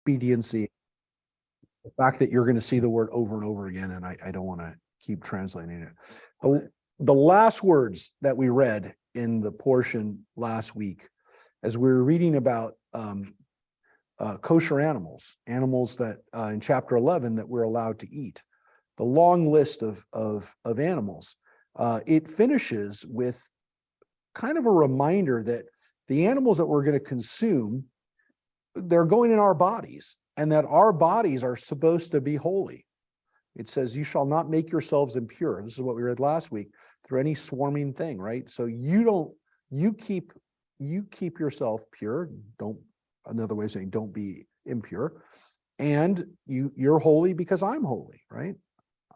expediency. The fact that you're going to see the word over and over again, and I don't want to keep translating it. The last words that we read in the portion last week, as we were reading about kosher animals that in chapter 11 that we're allowed to eat, the long list of animals, it finishes with kind of a reminder that the animals that we're going to consume, they're going in our bodies, and that our bodies are supposed to be holy. It says, you shall not make yourselves impure. This is what we read last week, through any swarming thing, right? So you keep yourself pure. Another way of saying, don't be impure. And you're holy because I'm holy, right?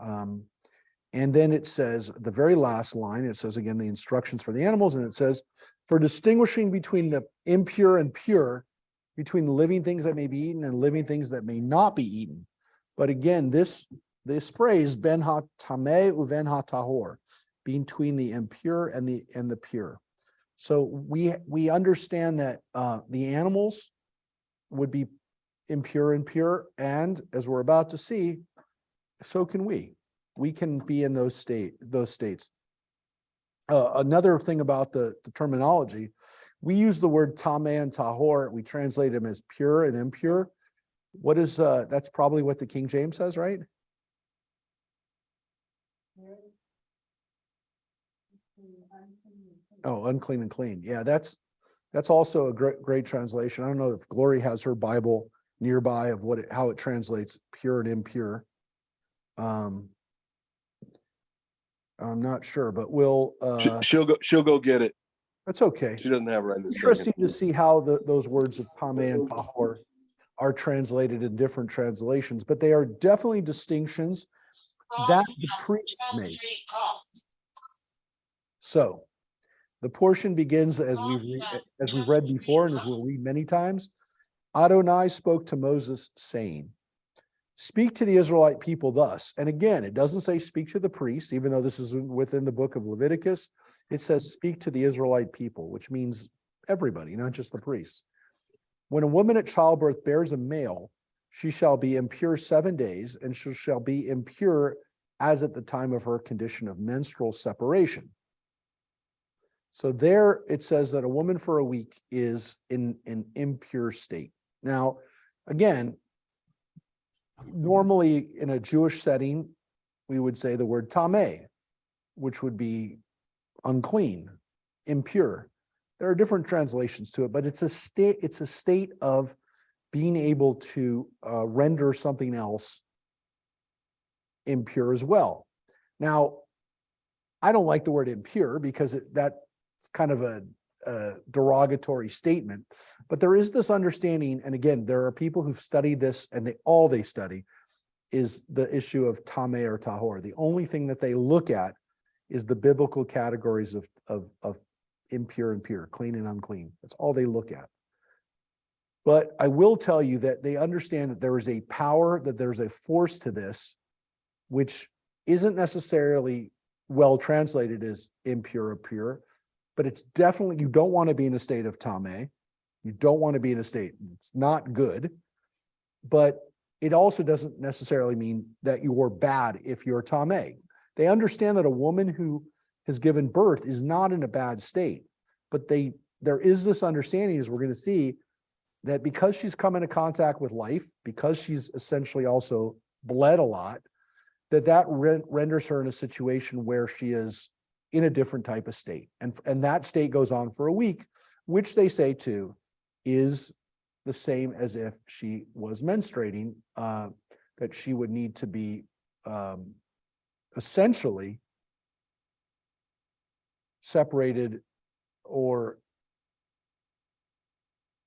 And then it says, the very last line, it says again, the instructions for the animals, and it says, for distinguishing between the impure and pure, between the living things that may be eaten and living things that may not be eaten. But again, this phrase, ben ha-tameh uven ha-tahor, between the impure and the pure. So we understand that the animals would be impure and pure, and as we're about to see, so can we. We can be in those states. Another thing about the terminology, we use the word tameh and tahor. We translate them as pure and impure. What is that's probably what the King James says, right? Oh, unclean and clean. Yeah, that's also a great translation. I don't know if Glory has her Bible nearby of how it translates pure and impure. I'm not sure, but we'll. She'll go get it. That's okay. She doesn't have it right this Interesting second. to see how those words of tameh and tahor are translated in different translations, but they are definitely distinctions that the priests make. So the portion begins as we've read before, and as we'll read many times. Adonai spoke to Moses, saying, speak to the Israelite people thus. And again, it doesn't say speak to the priests, even though this is within the book of Leviticus. It says speak to the Israelite people, which means everybody, not just the priests. When a woman at childbirth bears a male, she shall be impure 7 days, and she shall be impure as at the time of her condition of menstrual separation. So there it says that a woman for a week is in an impure state. Now, again, normally in a Jewish setting, we would say the word tameh, which would be unclean, impure. There are different translations to it, but it's a state of being able to render something else impure as well. Now, I don't like the word impure because that's kind of a derogatory statement, but there is this understanding, and again, there are people who've studied this, and they study is the issue of tameh or tahor. The only thing that they look at is the biblical categories of impure and pure, clean and unclean. That's all they look at. But I will tell you that they understand that there is a power, that there's a force to this, which isn't necessarily well translated as impure or pure, but it's definitely, you don't want to be in a state of tameh. You don't want to be in a state, it's not good, but it also doesn't necessarily mean that you're bad if you're tameh. They understand that a woman who has given birth is not in a bad state, but there is this understanding, as we're going to see, that because she's come into contact with life, because she's essentially also bled a lot, that renders her in a situation where she is in a different type of state. And that state goes on for a week, which they say too is the same as if she was menstruating, that she would need to be essentially separated or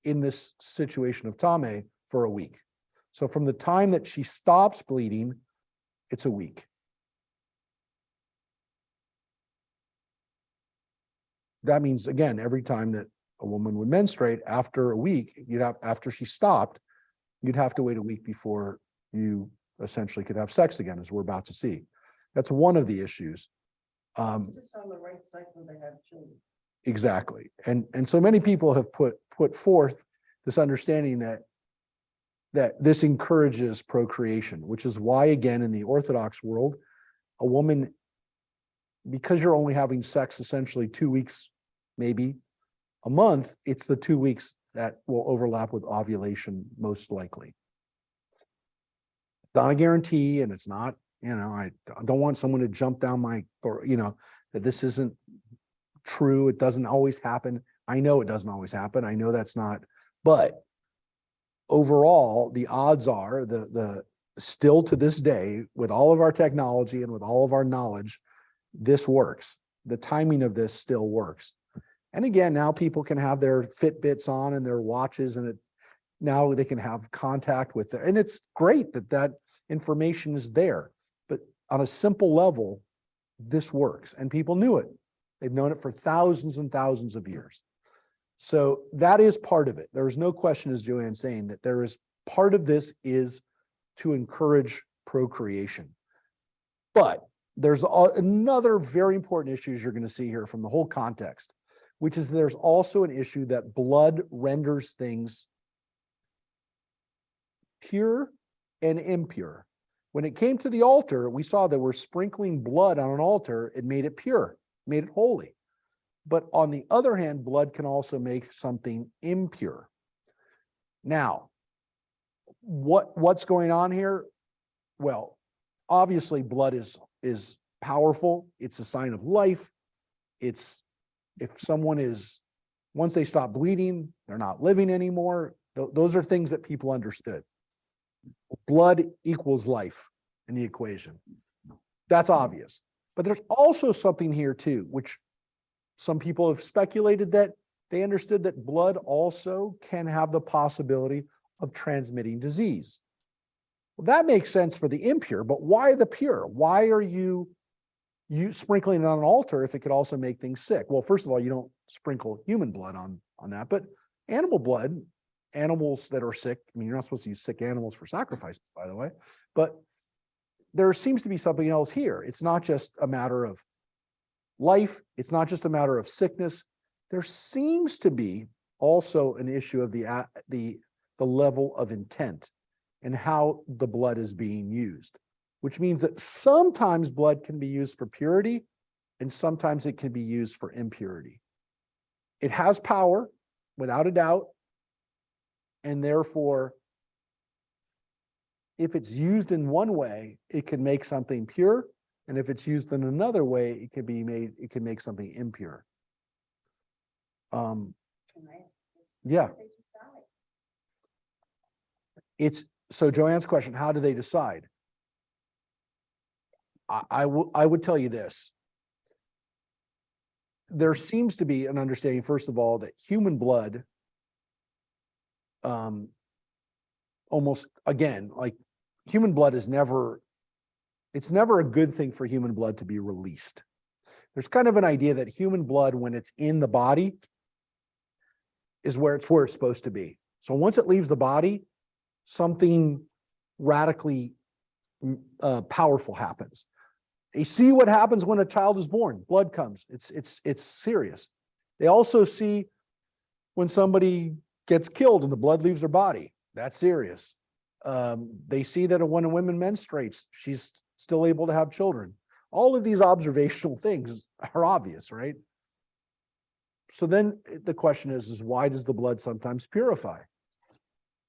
in this situation of tameh for a week. So from the time that she stops bleeding, it's a week. That means, again, every time that a woman would menstruate after a week, after she stopped, you'd have to wait a week before you essentially could have sex again, as we're about to see. That's one of the issues. Just on the right cycle, they have children. Exactly. And so many people have put forth this understanding that that this encourages procreation, which is why, again, in the Orthodox world, a woman, because you're only having sex essentially 2 weeks, maybe a month, it's the 2 weeks that will overlap with ovulation most likely. Not a guarantee, and it's not, I don't want someone to jump down that this isn't true. It doesn't always happen. I know it doesn't always happen. I know that's not, but overall, the odds are the still to this day, with all of our technology and with all of our knowledge, this works. The timing of this still works. And again, now people can have their Fitbits on and their watches, and now they can have contact with it. And it's great that information is there. But on a simple level, this works. And people knew it. They've known it for thousands and thousands of years. So that is part of it. There is no question, as Joanne's saying, that there is part of this is to encourage procreation. But there's another very important issue you're going to see here from the whole context, which is there's also an issue that blood renders things pure and impure. When it came to the altar, we saw that we're sprinkling blood on an altar. It made it pure, made it holy. But on the other hand, blood can also make something impure. Now, what's going on here? Well, obviously blood is powerful. It's a sign of life. It's if someone once they stop bleeding, they're not living anymore. Those are things that people understood. Blood equals life in the equation. That's obvious. But there's also something here too, which some people have speculated that they understood that blood also can have the possibility of transmitting disease. Well, that makes sense for the impure, but why the pure? Why are you sprinkling it on an altar if it could also make things sick? Well, first of all, you don't sprinkle human blood on that, but animal blood, animals that are sick, I mean, you're not supposed to use sick animals for sacrifices, by the way, but there seems to be something else here. It's not just a matter of life. It's not just a matter of sickness. There seems to be also an issue of the level of intent and how the blood is being used, which means that sometimes blood can be used for purity and sometimes it can be used for impurity. It has power, without a doubt, and therefore, if it's used in one way, it can make something pure, and if it's used in another way, it can make something impure. Yeah. So Joanne's question, how do they decide? I would tell you this. There seems to be an understanding, first of all, that human blood, almost again, like human blood it's never a good thing for human blood to be released. There's kind of an idea that human blood, when it's in the body, is where it's supposed to be. So once it leaves the body, something radically powerful happens. They see what happens when a child is born. Blood comes. It's serious. They also see when somebody gets killed and the blood leaves their body. That's serious. They see that when a woman menstruates, she's still able to have children. All of these observational things are obvious, right? So then the question is why does the blood sometimes purify?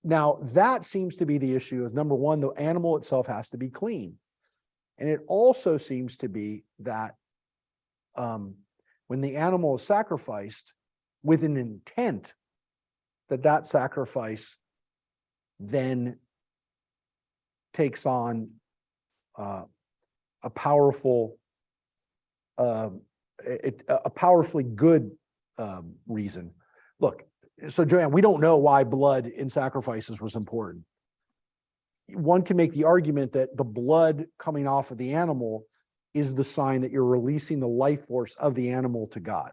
Now, that seems to be the issue is number one, the animal itself has to be clean. And it also seems to be that when the animal is sacrificed with an intent, that sacrifice then takes on a powerfully good reason. Look, so Joanne, we don't know why blood in sacrifices was important. One can make the argument that the blood coming off of the animal is the sign that you're releasing the life force of the animal to God.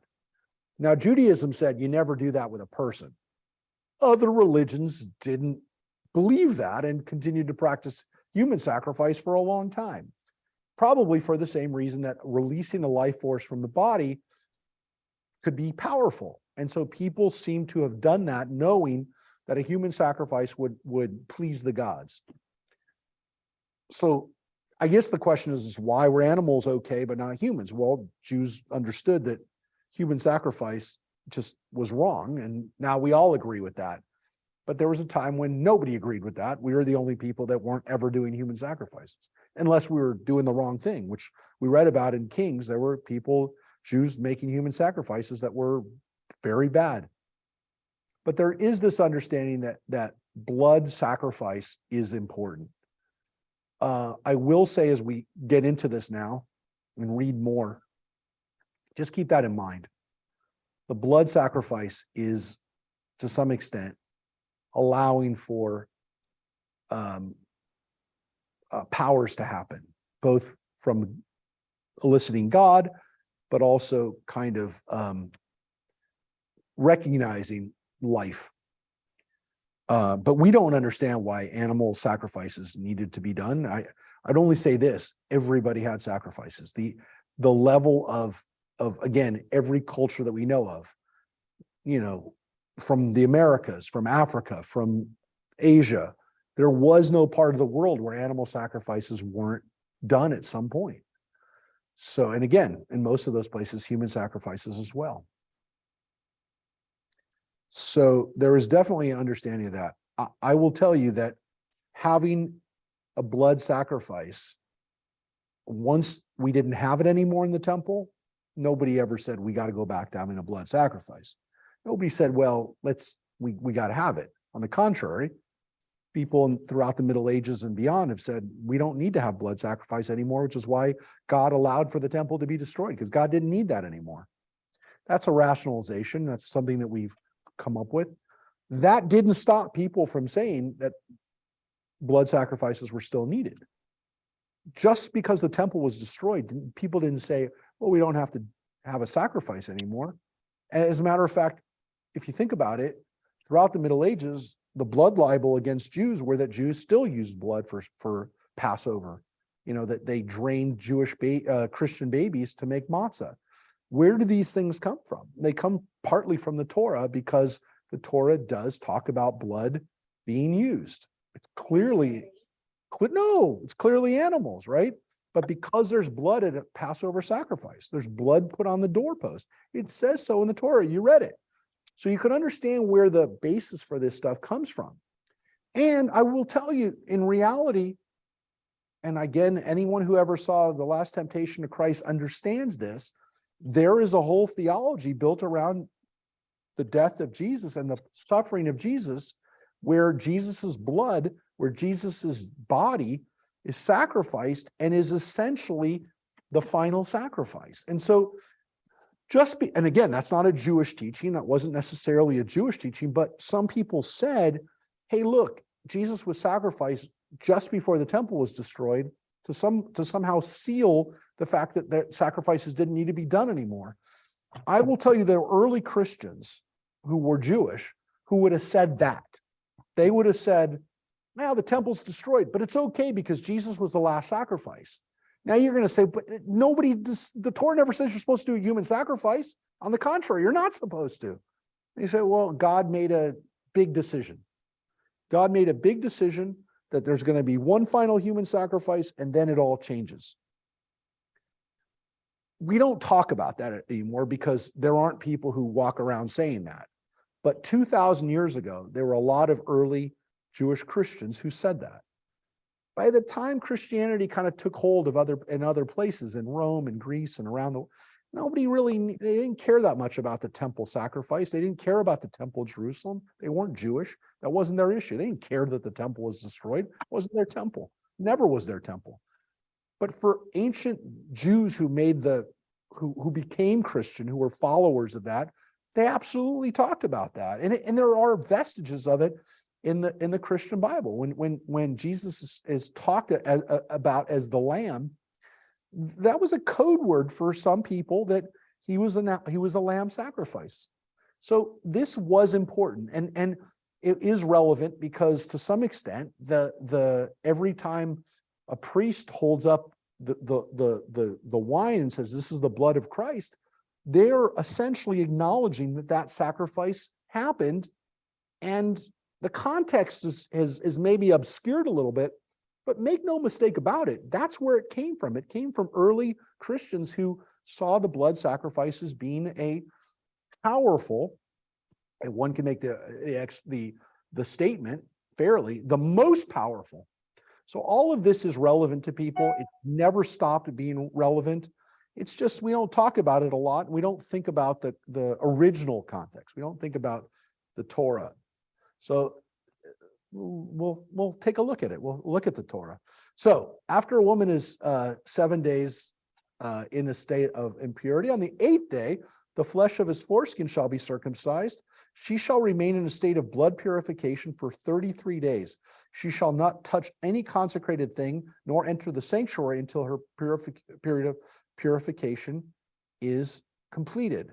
Now, Judaism said you never do that with a person. Other religions didn't believe that and continued to practice human sacrifice for a long time, probably for the same reason that releasing the life force from the body could be powerful. And so people seem to have done that knowing that a human sacrifice would please the gods. So I guess the question is why were animals okay, but not humans? Well, Jews understood that human sacrifice just was wrong. And now we all agree with that. But there was a time when nobody agreed with that. We were the only people that weren't ever doing human sacrifices, unless we were doing the wrong thing, which we read about in Kings. There were people, Jews, making human sacrifices that were very bad. But there is this understanding that blood sacrifice is important. I will say, as we get into this now and read more, just keep that in mind. The blood sacrifice is, to some extent, allowing for powers to happen, both from eliciting God, but also kind of recognizing life. But we don't understand why animal sacrifices needed to be done. I'd only say this: everybody had sacrifices. The level of again, every culture that we know of, from the Americas, from Africa, from Asia, there was no part of the world where animal sacrifices weren't done at some point. So, and again, in most of those places, human sacrifices as well. So there is definitely an understanding of that. I will tell you that having a blood sacrifice, once we didn't have it anymore in the temple, nobody ever said we got to go back to having a blood sacrifice. Nobody said, well, we got to have it. On the contrary, people throughout the Middle Ages and beyond have said, we don't need to have blood sacrifice anymore, which is why God allowed for the temple to be destroyed, because God didn't need that anymore. That's a rationalization. That's something that we've come up with. That didn't stop people from saying that blood sacrifices were still needed. Just because the temple was destroyed, people didn't say, well, we don't have to have a sacrifice anymore. And as a matter of fact, if you think about it, throughout the Middle Ages, the blood libel against Jews were that Jews still used blood for Passover. That they drained Christian babies to make matzah. Where do these things come from? They come partly from the Torah, because the Torah does talk about blood being used. It's clearly animals, right? But because there's blood at a Passover sacrifice, there's blood put on the doorpost. It says so in the Torah. You read it. So you can understand where the basis for this stuff comes from. And I will tell you, in reality, and again, anyone who ever saw The Last Temptation of Christ understands this, there is a whole theology built around the death of Jesus and the suffering of Jesus, where Jesus's blood, where Jesus's body is sacrificed and is essentially the final sacrifice. And so and again, that's not a Jewish teaching. That wasn't necessarily a Jewish teaching, but some people said, hey, look, Jesus was sacrificed just before the temple was destroyed to somehow seal the fact that their sacrifices didn't need to be done anymore. I will tell you, there were early Christians who were Jewish who would have said that. They would have said, now the temple's destroyed, but it's okay because Jesus was the last sacrifice. Now you're going to say, but the Torah never says you're supposed to do a human sacrifice. On the contrary, you're not supposed to. And you say, well, God made a big decision. God made a big decision that there's going to be one final human sacrifice, and then it all changes. We don't talk about that anymore because there aren't people who walk around saying that. But 2,000 years ago, there were a lot of early Jewish Christians who said that. By the time Christianity kind of took hold of other places in Rome and Greece and around they didn't care that much about the temple sacrifice. They didn't care about the temple of Jerusalem. They weren't Jewish. That wasn't their issue. They didn't care that the temple was destroyed. It wasn't their temple. Never was their temple. But for ancient Jews who became Christian, who were followers of that, they absolutely talked about that. And there are vestiges of it in the Christian Bible. When Jesus is talked about as the Lamb, that was a code word for some people that he was a lamb sacrifice. So this was important, and it is relevant because to some extent the every time a priest holds up the wine and says this is the blood of Christ, they're essentially acknowledging that sacrifice happened, and the context is maybe obscured a little bit, but make no mistake about it. That's where it came from. It came from early Christians who saw the blood sacrifices being a powerful, and one can make the statement fairly, the most powerful. So all of this is relevant to people. It never stopped being relevant. It's just we don't talk about it a lot. We don't think about the original context. We don't think about the Torah. So we'll take a look at it. We'll look at the Torah. So after a woman is 7 days in a state of impurity, on the 8th day, the flesh of his foreskin shall be circumcised. She shall remain in a state of blood purification for 33 days. She shall not touch any consecrated thing, nor enter the sanctuary until her period of purification is completed.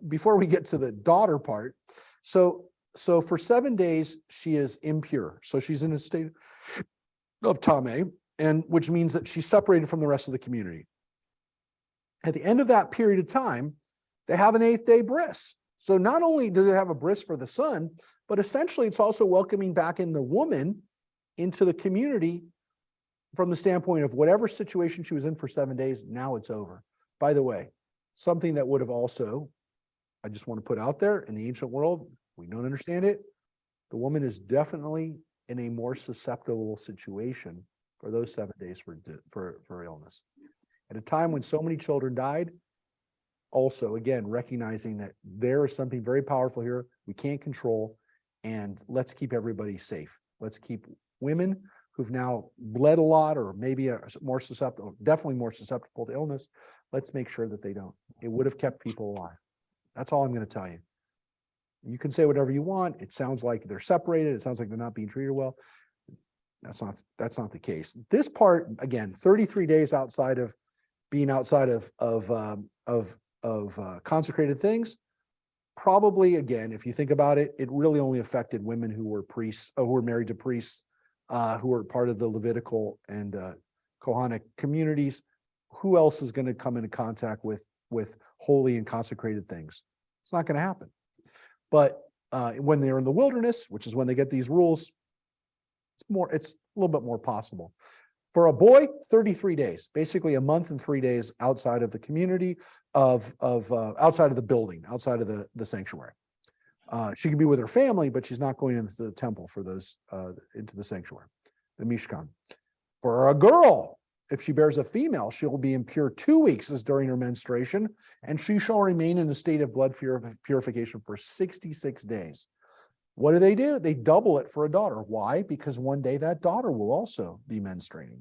Before we get to the daughter part, so for 7 days she is impure. So she's in a state of tame, and which means that she's separated from the rest of the community. At the end of that period of time, they have an 8th day bris. So not only do they have a bris for the son, but essentially it's also welcoming back in the woman into the community from the standpoint of whatever situation she was in for 7 days, now it's over. By the way, something that would have also, I just want to put out there, in the ancient world, we don't understand it. The woman is definitely in a more susceptible situation for those 7 days for illness. At a time when so many children died, also, again, recognizing that there is something very powerful here we can't control, and let's keep everybody safe. Let's keep women who've now bled a lot or maybe are more susceptible, definitely more susceptible to illness. Let's make sure that they don't. It would have kept people alive. That's all I'm going to tell you. You can say whatever you want. It sounds like they're separated. It sounds like they're not being treated well. That's not the case. This part, again, 33 days outside of being outside of consecrated things, probably, again, if you think about it, it really only affected women who were priests, who were married to priests, who were part of the Levitical and Kohanic communities. Who else is going to come into contact with holy and consecrated things? It's not going to happen. But when they're in the wilderness, which is when they get these rules, it's a little bit more possible. For a boy, 33 days, basically a month and 3 days outside of the community outside of the building, outside of the sanctuary. She can be with her family, but she's not going into the temple for those into the sanctuary, the Mishkan. For a girl, if she bears a female, she will be impure 2 weeks as during her menstruation, and she shall remain in a state of blood purification for 66 days. What do? They double it for a daughter. Why? Because one day that daughter will also be menstruating.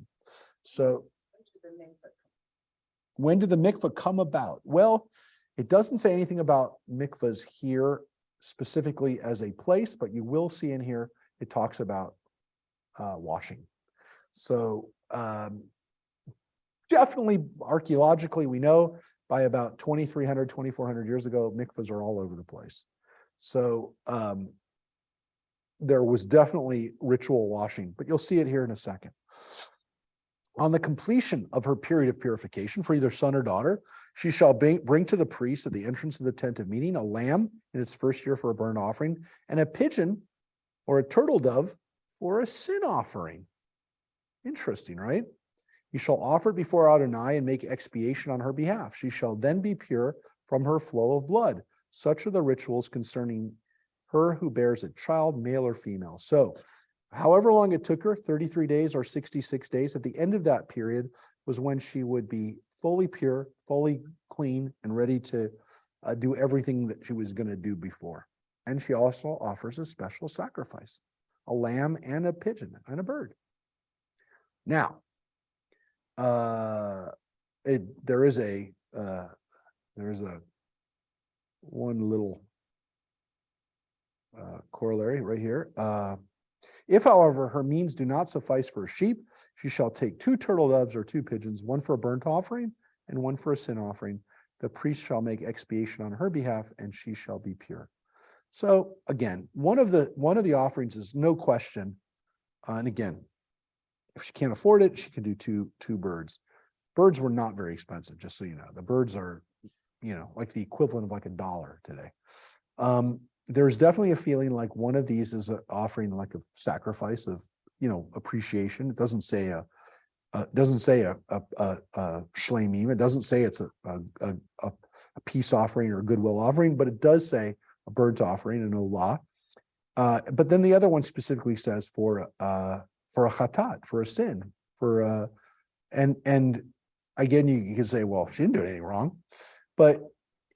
So when did the mikvah come about? Well, it doesn't say anything about mikvahs here specifically as a place, but you will see in here, it talks about washing. So definitely archaeologically, we know by about 2,300, 2,400 years ago, mikvahs are all over the place. So there was definitely ritual washing, but you'll see it here in a second. On the completion of her period of purification for either son or daughter, she shall bring to the priest at the entrance of the tent of meeting a lamb in its first year for a burnt offering, and a pigeon or a turtle dove for a sin offering. Interesting, right? He shall offer it before Adonai and make expiation on her behalf. She shall then be pure from her flow of blood. Such are the rituals concerning her who bears a child, male or female. So however long it took her, 33 days or 66 days, at the end of that period was when she would be fully pure, fully clean, and ready to do everything that she was going to do before. And she also offers a special sacrifice, a lamb and a pigeon and a bird. Now, there is one little corollary right here. If, however, her means do not suffice for a sheep, she shall take 2 turtle doves or 2 pigeons, one for a burnt offering and one for a sin offering. The priest shall make expiation on her behalf, and she shall be pure. So again, one of the offerings is no question. And again, if she can't afford it, she can do two birds. Birds were not very expensive, just so you know. The birds are, like the equivalent of like $1 today. there's definitely a feeling like one of these is offering like a sacrifice of, appreciation. It doesn't say a shlamim. It doesn't say it's a peace offering or a goodwill offering, but it does say a burnt offering, an olah. But then the other one specifically says for a chatat, for a sin, and again, you can say, well, she didn't do anything wrong, but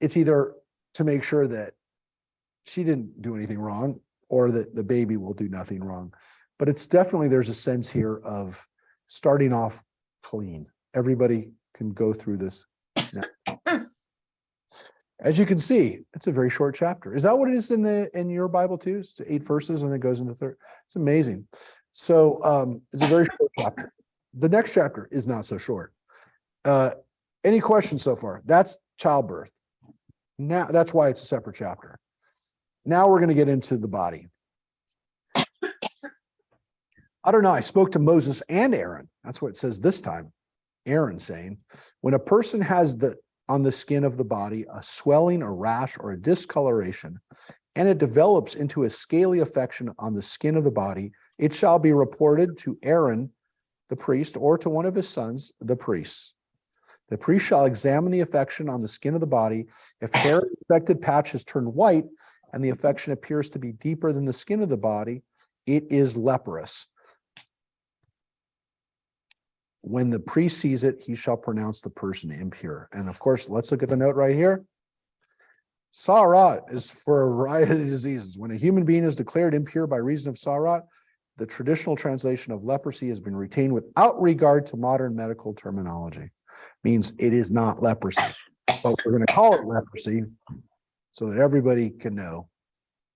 it's either to make sure that she didn't do anything wrong or that the baby will do nothing wrong. But it's definitely, there's a sense here of starting off clean. Everybody can go through this now. As you can see, it's a very short chapter. Is that what it is in your Bible too? It's 8 verses and it goes into 3. It's amazing. So it's a very short chapter. The next chapter is not so short. Any questions so far? That's childbirth. Now that's why it's a separate chapter. Now we're going to get into the body. I spoke to Moses and Aaron. That's what it says this time. Aaron saying, when a person has on the skin of the body a swelling, a rash, or a discoloration, and it develops into a scaly affection on the skin of the body, it shall be reported to Aaron, the priest, or to one of his sons, the priests. The priest shall examine the affection on the skin of the body. If hair in the affected patch has turned white, and the affection appears to be deeper than the skin of the body, it is leprous. When the priest sees it, he shall pronounce the person impure. And of course, let's look at the note right here. Sa'arat is for a variety of diseases. When a human being is declared impure by reason of Sa'arat, the traditional translation of leprosy has been retained without regard to modern medical terminology. Means it is not leprosy, but we're going to call it leprosy so that everybody can know.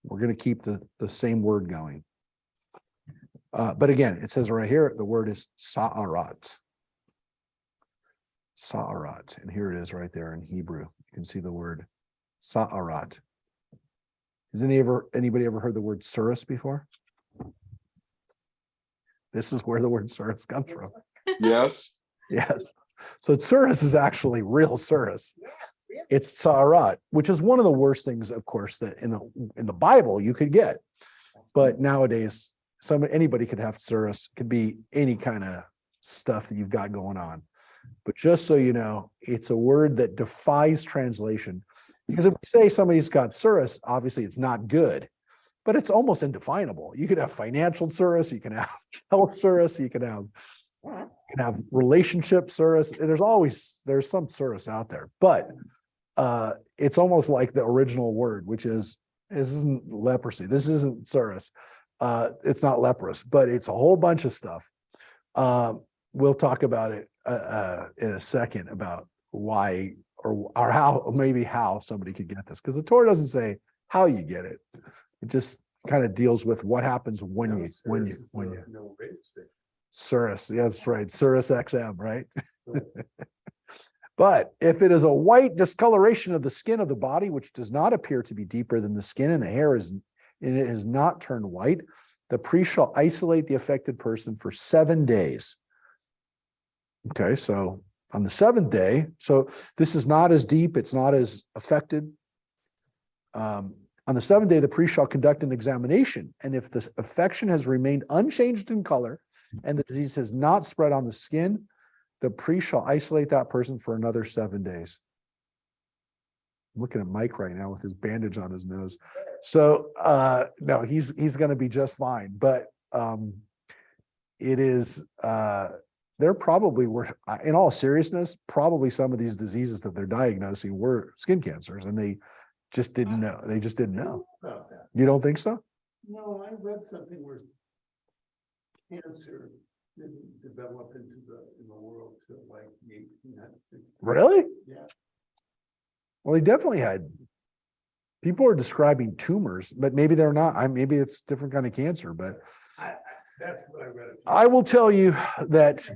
We're going to keep the same word going. But again, it says right here, the word is sa'arat. Sa'arat. And here it is right there in Hebrew. You can see the word sa'arat. Has anybody ever heard the word surus before? This is where the word surus comes from. Yes. Yes. So surus is actually real surus. It's sa'arat, which is one of the worst things, of course, that in the Bible you could get. But nowadays, anybody could have surus. Could be any kind of stuff that you've got going on. But just so you know, it's a word that defies translation. Because if we say somebody's got surus, obviously it's not good, but it's almost indefinable. You could have financial surus, you can have health surus, you can have relationship surus. There's some surus out there, but it's almost like the original word, which is, this isn't leprosy. This isn't surus. It's not leprous, but it's a whole bunch of stuff. We'll talk about it in a second about why or how somebody could get this, because the Torah doesn't say how you get it. It just kind of deals with what happens when you Surus. Yeah, that's right. Surus XM, right? But if it is a white discoloration of the skin of the body, which does not appear to be deeper than the skin, and the hair it has not turned white, the priest shall isolate the affected person for 7 days. Okay, so on the 7th day, so this is not as deep, it's not as affected. On the 7th day, the priest shall conduct an examination, and if the affection has remained unchanged in color and the disease has not spread on the skin, the priest shall isolate that person for another 7 days. I'm looking at Mike right now with his bandage on his nose. So no, he's going to be just fine. But it is there probably were, in all seriousness, probably some of these diseases that they're diagnosing were skin cancers, and they just didn't know. They just didn't know. About that. You don't think so? No, I read something where cancer didn't develop in the world till like the 1860s. Really? Yeah. Well, they definitely had. People are describing tumors, but maybe they're not. Maybe it's a different kind of cancer. But That's what I read. I will tell you that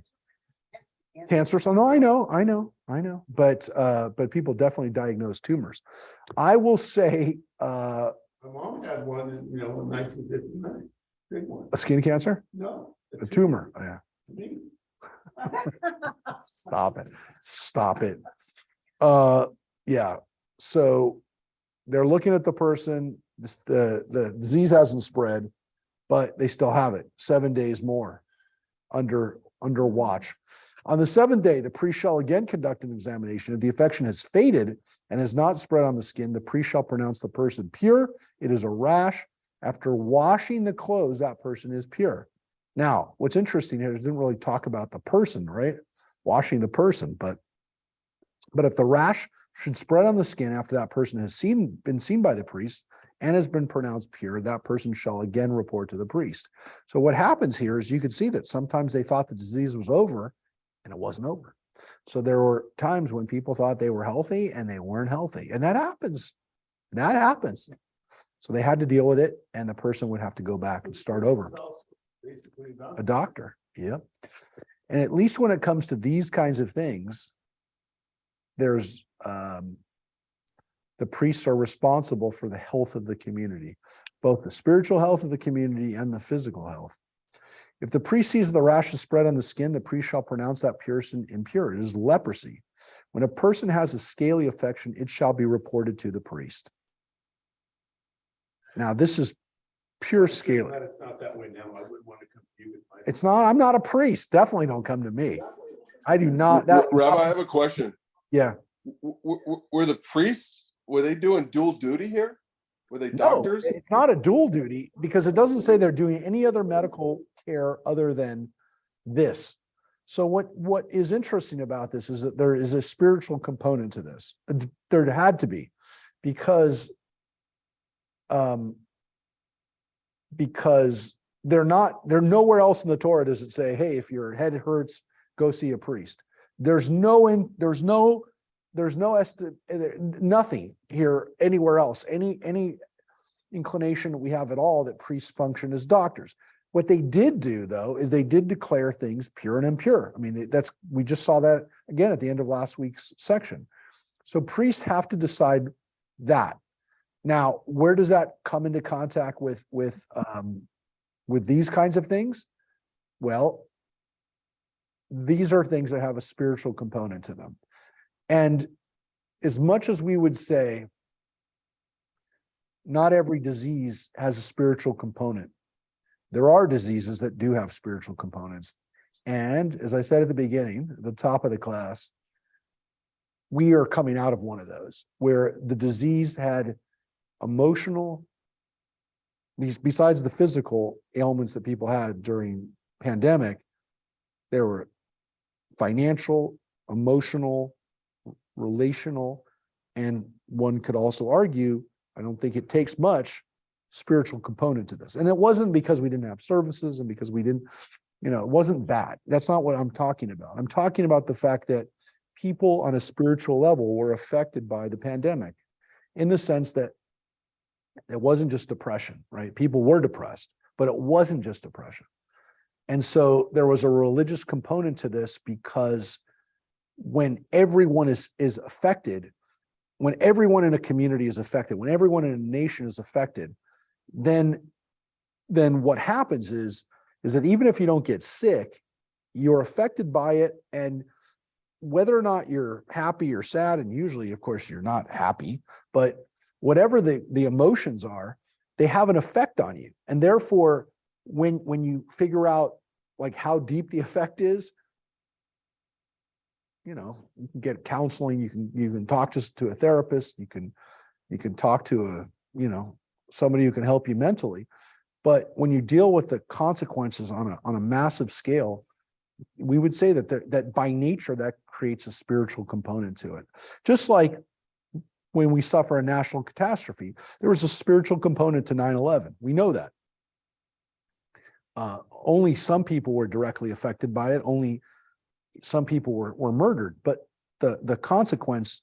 cancer. So no, I know. But people definitely diagnose tumors. I will say My mom had one in 1959. Big one. a skin cancer, No. a tumor. Yeah. Me. Stop it. Yeah. So they're looking at the person. the disease hasn't spread, but they still have it 7 days more under watch. On the seventh day, the priest shall again conduct an examination. If the affection has faded and has not spread on the skin, the priest shall pronounce the person pure. It is a rash. After washing the clothes, that person is pure. Now, what's interesting here is it didn't really talk about the person, right? Washing the person, but if the rash should spread on the skin after that person has been seen by the priest and has been pronounced pure, that person shall again report to the priest. So what happens here is you can see that sometimes they thought the disease was over and it wasn't over. So there were times when people thought they were healthy and they weren't healthy. And that happens. That happens. So they had to deal with it, and the person would have to go back and start over. Basically, A doctor. Yep. And at least when it comes to these kinds of things, there's the priests are responsible for the health of the community, both the spiritual health of the community and the physical health. If the priest sees the rash is spread on the skin, the priest shall pronounce that person impure. It is leprosy. When a person has a scaly affection, it shall be reported to the priest. Now, this is pure scaly. It's not that way now. I wouldn't want to come to you with my. It's not, I'm not a priest. Definitely don't come to me. I do not. Rabbi, I have a question. Yeah. Were the priests, were they doing dual duty here? Were they No, doctors? it's not a dual duty because it doesn't say they're doing any other medical care other than this. So what is interesting about this is that there is a spiritual component to this. There had to be, because they're nowhere else in the Torah does it say, hey, if your head hurts, go see a priest. There's nothing here anywhere else, any inclination we have at all that priests function as doctors. What they did do, though, is they did declare things pure and impure. I mean, we just saw that again at the end of last week's section. So priests have to decide that. Now, where does that come into contact with these kinds of things? Well, these are things that have a spiritual component to them. And as much as we would say, not every disease has a spiritual component, there are diseases that do have spiritual components. And as I said at the beginning, at the top of the class, we are coming out of one of those where the disease had emotional, besides the physical ailments that people had during pandemic, there were financial, emotional, relational, and one could also argue, I don't think it takes much spiritual component to this. And it wasn't because we didn't have services and because we didn't, it wasn't that. That's not what I'm talking about. I'm talking about the fact that people on a spiritual level were affected by the pandemic in the sense that it wasn't just depression, right? People were depressed, but it wasn't just depression. And so there was a religious component to this because when everyone is affected, when everyone in a community is affected, when everyone in a nation is affected, then what happens is that even if you don't get sick, you're affected by it. And whether or not you're happy or sad, and usually, of course, you're not happy, but whatever the emotions are, they have an effect on you. And therefore, when you figure out like how deep the effect is, you can get counseling, you can talk to a therapist, you can talk to somebody who can help you mentally. But when you deal with the consequences on a massive scale, we would say that by nature that creates a spiritual component to it. Just like when we suffer a national catastrophe, there was a spiritual component to 9/11. We know that. Only some people were directly affected by it. Only some people were murdered. But the consequence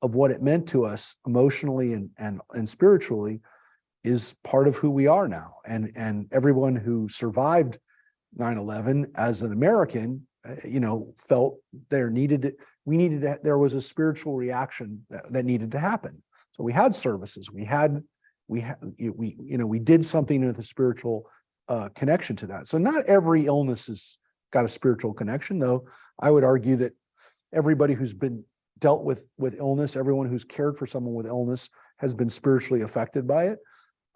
of what it meant to us emotionally and spiritually is part of who we are now. And everyone who survived 9/11 as an American, felt there was a spiritual reaction that needed to happen. So we had services, we did something with a spiritual connection to that. So not every illness has got a spiritual connection, though. I would argue that everybody who's been dealt with illness, everyone who's cared for someone with illness has been spiritually affected by it.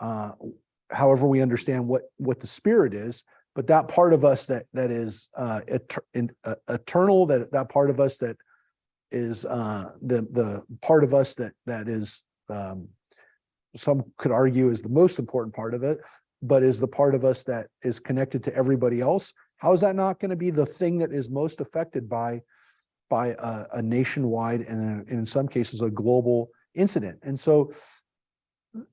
however we understand what the spirit is, but that part of us that is eternal, that part of us that is the part of us that is some could argue is the most important part of it, but is the part of us that is connected to everybody else. How is that not going to be the thing that is most affected by a nationwide and in some cases a global incident? And so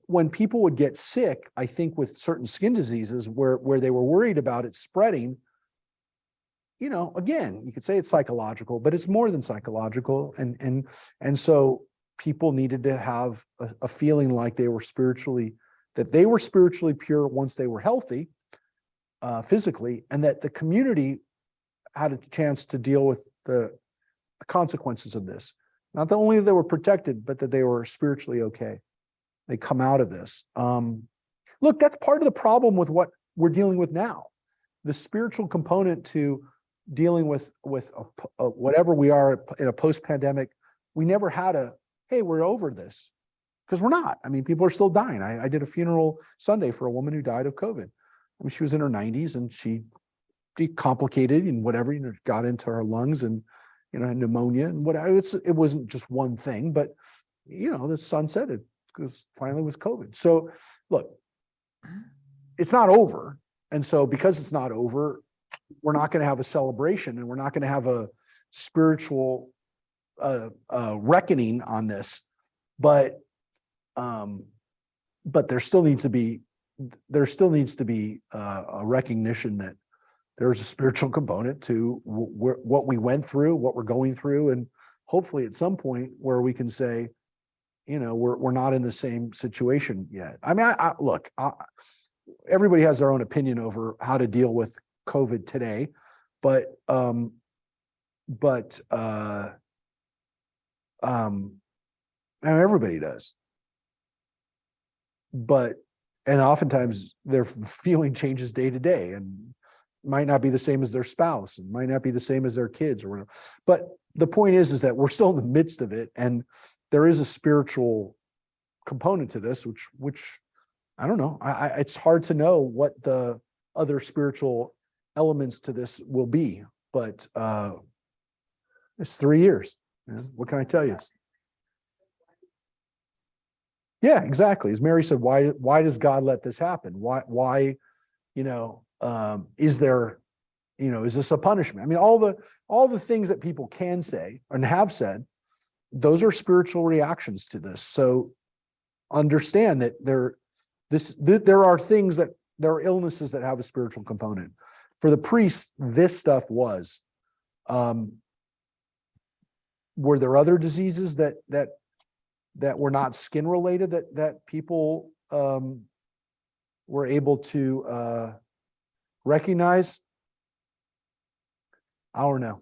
when people would get sick, I think with certain skin diseases where they were worried about it spreading, again, you could say it's psychological, but it's more than psychological. And so people needed to have a feeling like they were spiritually pure once they were healthy, physically, and that the community had a chance to deal with the consequences of this. Not that only they were protected, but that they were spiritually okay. They come out of this. Look, that's part of the problem with what we're dealing with now. The spiritual component to dealing with whatever we are in a post-pandemic, we never had hey, we're over this, because we're not. I mean, people are still dying. I did a funeral Sunday for a woman who died of COVID. I mean, she was in her 90s and she complicated and whatever, got into her lungs and, had pneumonia and whatever. It wasn't just one thing, but, the son said it because finally it was COVID. So look, it's not over. And so because it's not over, we're not going to have a celebration and we're not going to have a spiritual reckoning on this, but there still needs to be a recognition that there's a spiritual component to what we went through, what we're going through, and hopefully at some point where we can say, we're not in the same situation yet. I mean, look, everybody has their own opinion over how to deal with COVID today, but and everybody does. And oftentimes their feeling changes day to day and might not be the same as their spouse and might not be the same as their kids or whatever. But the point is that we're still in the midst of it. And there is a spiritual component to this, which I don't know. It's hard to know what the other spiritual elements to this will be, but it's 3 years. What can I tell you? Yeah, exactly. As Mary said, why does God let this happen? Why, is there, is this a punishment? I mean, all the things that people can say and have said, those are spiritual reactions to this. So understand that there are things there are illnesses that have a spiritual component. For the priests, this stuff was. Were there other diseases that were not skin related that people were able to recognize? I don't know.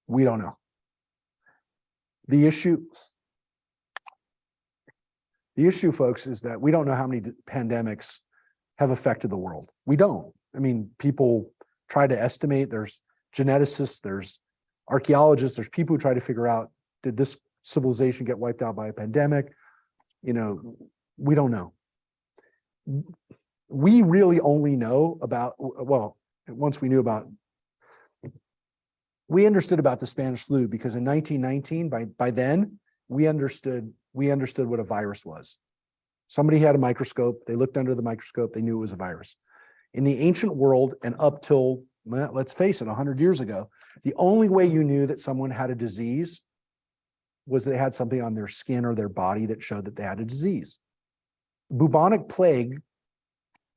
We don't know. The issue, folks, is that we don't know how many pandemics have affected the world. We don't. I mean, people try to estimate. There's geneticists, there's archaeologists, there's people who try to figure out, did this civilization get wiped out by a pandemic? We don't know. We really only know about, once we knew about, we understood about the Spanish flu because in 1919, by then, we understood what a virus was. Somebody had a microscope, they looked under the microscope, they knew it was a virus. In the ancient world and up till, let's face it, 100 years ago, the only way you knew that someone had a disease was they had something on their skin or their body that showed that they had a disease. Bubonic plague,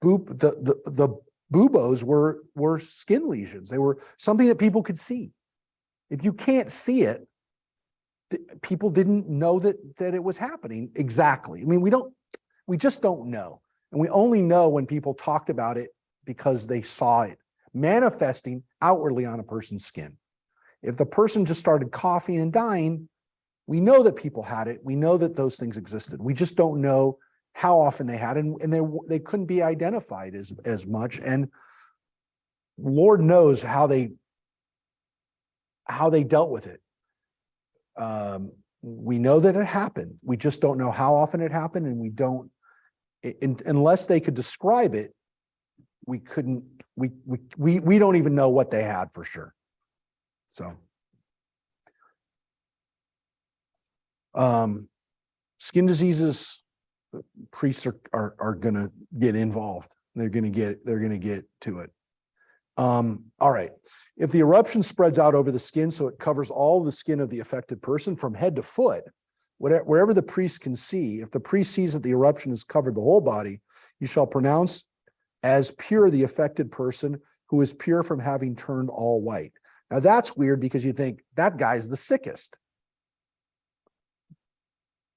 the buboes were skin lesions. They were something that people could see. If you can't see it, people didn't know that it was happening exactly. I mean, we just don't know. And we only know when people talked about it because they saw it manifesting outwardly on a person's skin. If the person just started coughing and dying, we know that people had it. We know that those things existed. We just don't know how often they had it, and they couldn't be identified as much. And Lord knows how they dealt with it. we know that it happened. We just don't know how often it happened, and we don't, unless they could describe it, we couldn't, we don't even know what they had for sure. So. Skin diseases, priests are gonna get involved. They're gonna get to it. All right. If the eruption spreads out over the skin, so it covers all the skin of the affected person from head to foot, wherever the priest can see, if the priest sees that the eruption has covered the whole body, you shall pronounce as pure the affected person who is pure from having turned all white. Now that's weird because you think that guy's the sickest.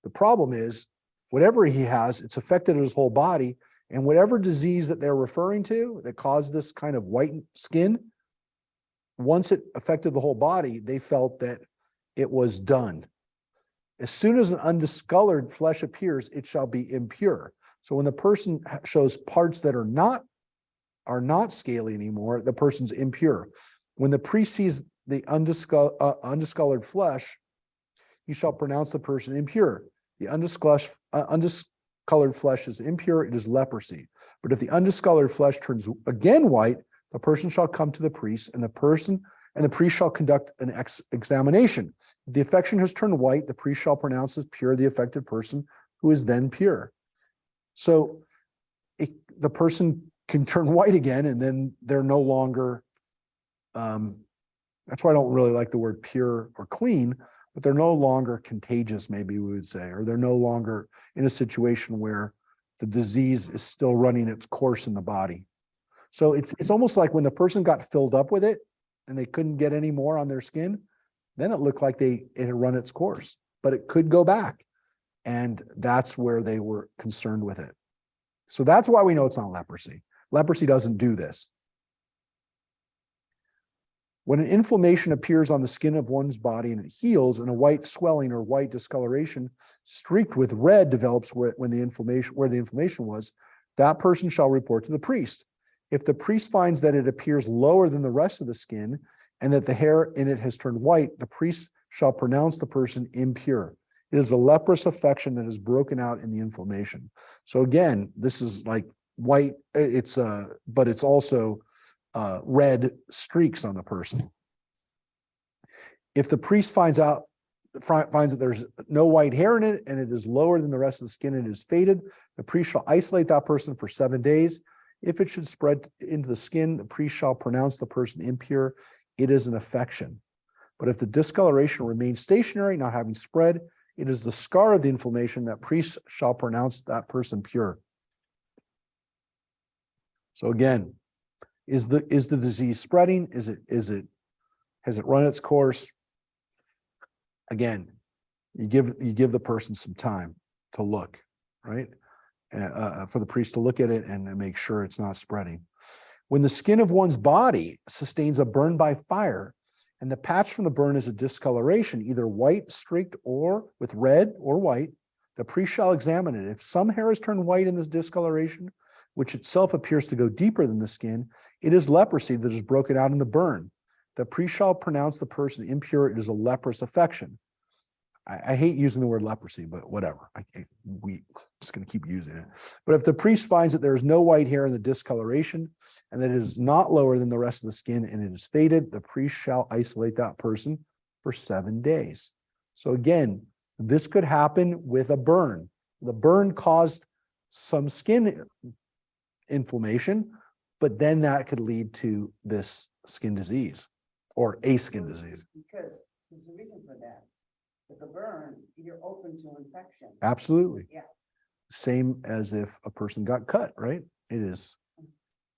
The problem is, whatever he has, it's affected his whole body, and whatever disease that they're referring to that caused this kind of white skin, once it affected the whole body, they felt that it was done. As soon as an undiscolored flesh appears, it shall be impure. So when the person shows parts that are not scaly anymore, the person's impure. When the priest sees the undiscolored flesh, you shall pronounce the person impure. The undiscolored flesh is impure, it is leprosy. But if the undiscolored flesh turns again white, the person shall come to the priest, and the priest shall conduct an examination. If the affection has turned white, the priest shall pronounce as pure the affected person, who is then pure. So the person can turn white again, and then they're no longer, that's why I don't really like the word pure or clean, but they're no longer contagious, maybe we would say, or they're no longer in a situation where the disease is still running its course in the body. So it's almost like when the person got filled up with it and they couldn't get any more on their skin, then it looked like it had run its course, but it could go back. And that's where they were concerned with it. So that's why we know it's not leprosy. Leprosy doesn't do this. When an inflammation appears on the skin of one's body and it heals, and a white swelling or white discoloration streaked with red develops where the inflammation was, that person shall report to the priest. If the priest finds that it appears lower than the rest of the skin and that the hair in it has turned white, the priest shall pronounce the person impure. It is a leprous affection that is broken out in the inflammation. So again, this is like white, but it's also red streaks on the person. If the priest finds that there's no white hair in it and it is lower than the rest of the skin and it is faded, the priest shall isolate that person for 7 days. If it should spread into the skin, the priest shall pronounce the person impure. It is an affection. But if the discoloration remains stationary, not having spread, it is the scar of the inflammation that priest shall pronounce that person pure. So again, is the disease spreading? Has it run its course? Again, you give the person some time to look, right? For the priest to look at it and make sure it's not spreading. When the skin of one's body sustains a burn by fire, and the patch from the burn is a discoloration, either white streaked or with red or white, the priest shall examine it. If some hair has turned white in this discoloration, which itself appears to go deeper than the skin, it is leprosy that is broken out in the burn. The priest shall pronounce the person impure. It is a leprous affection. I hate using the word leprosy, but whatever. We just going to keep using it. But if the priest finds that there is no white hair in the discoloration and that it is not lower than the rest of the skin and it is faded, the priest shall isolate that person for 7 days. So again, this could happen with a burn. The burn caused some skin inflammation, but then that could lead to this skin disease or a skin disease. Because there's a reason for that. With a burn, you're open to infection. Absolutely. Yeah. Same as if a person got cut, right? It is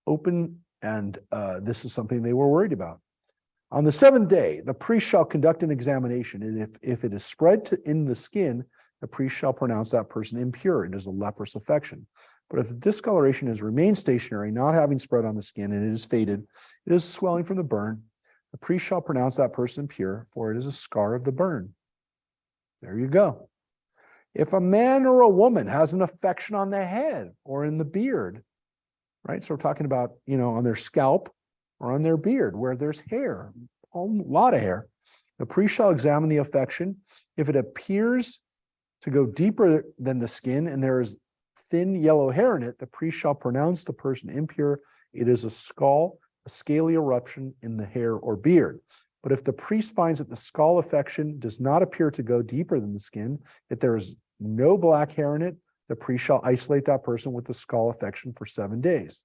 open, and this is something they were worried about. On the 7th day, the priest shall conduct an examination, and if it is spread in the skin, the priest shall pronounce that person impure. It is a leprous affection. But if the discoloration has remained stationary, not having spread on the skin, and it is faded, it is swelling from the burn, the priest shall pronounce that person pure, for it is a scar of the burn. There you go. If a man or a woman has an affection on the head or in the beard, right? So we're talking about, on their scalp or on their beard where there's hair, a lot of hair. The priest shall examine the affection. If it appears to go deeper than the skin and there is thin yellow hair in it, the priest shall pronounce the person impure. It is a scald, a scaly eruption in the hair or beard. But if the priest finds that the scald affection does not appear to go deeper than the skin, that there is no black hair in it, the priest shall isolate that person with the scald affection for 7 days.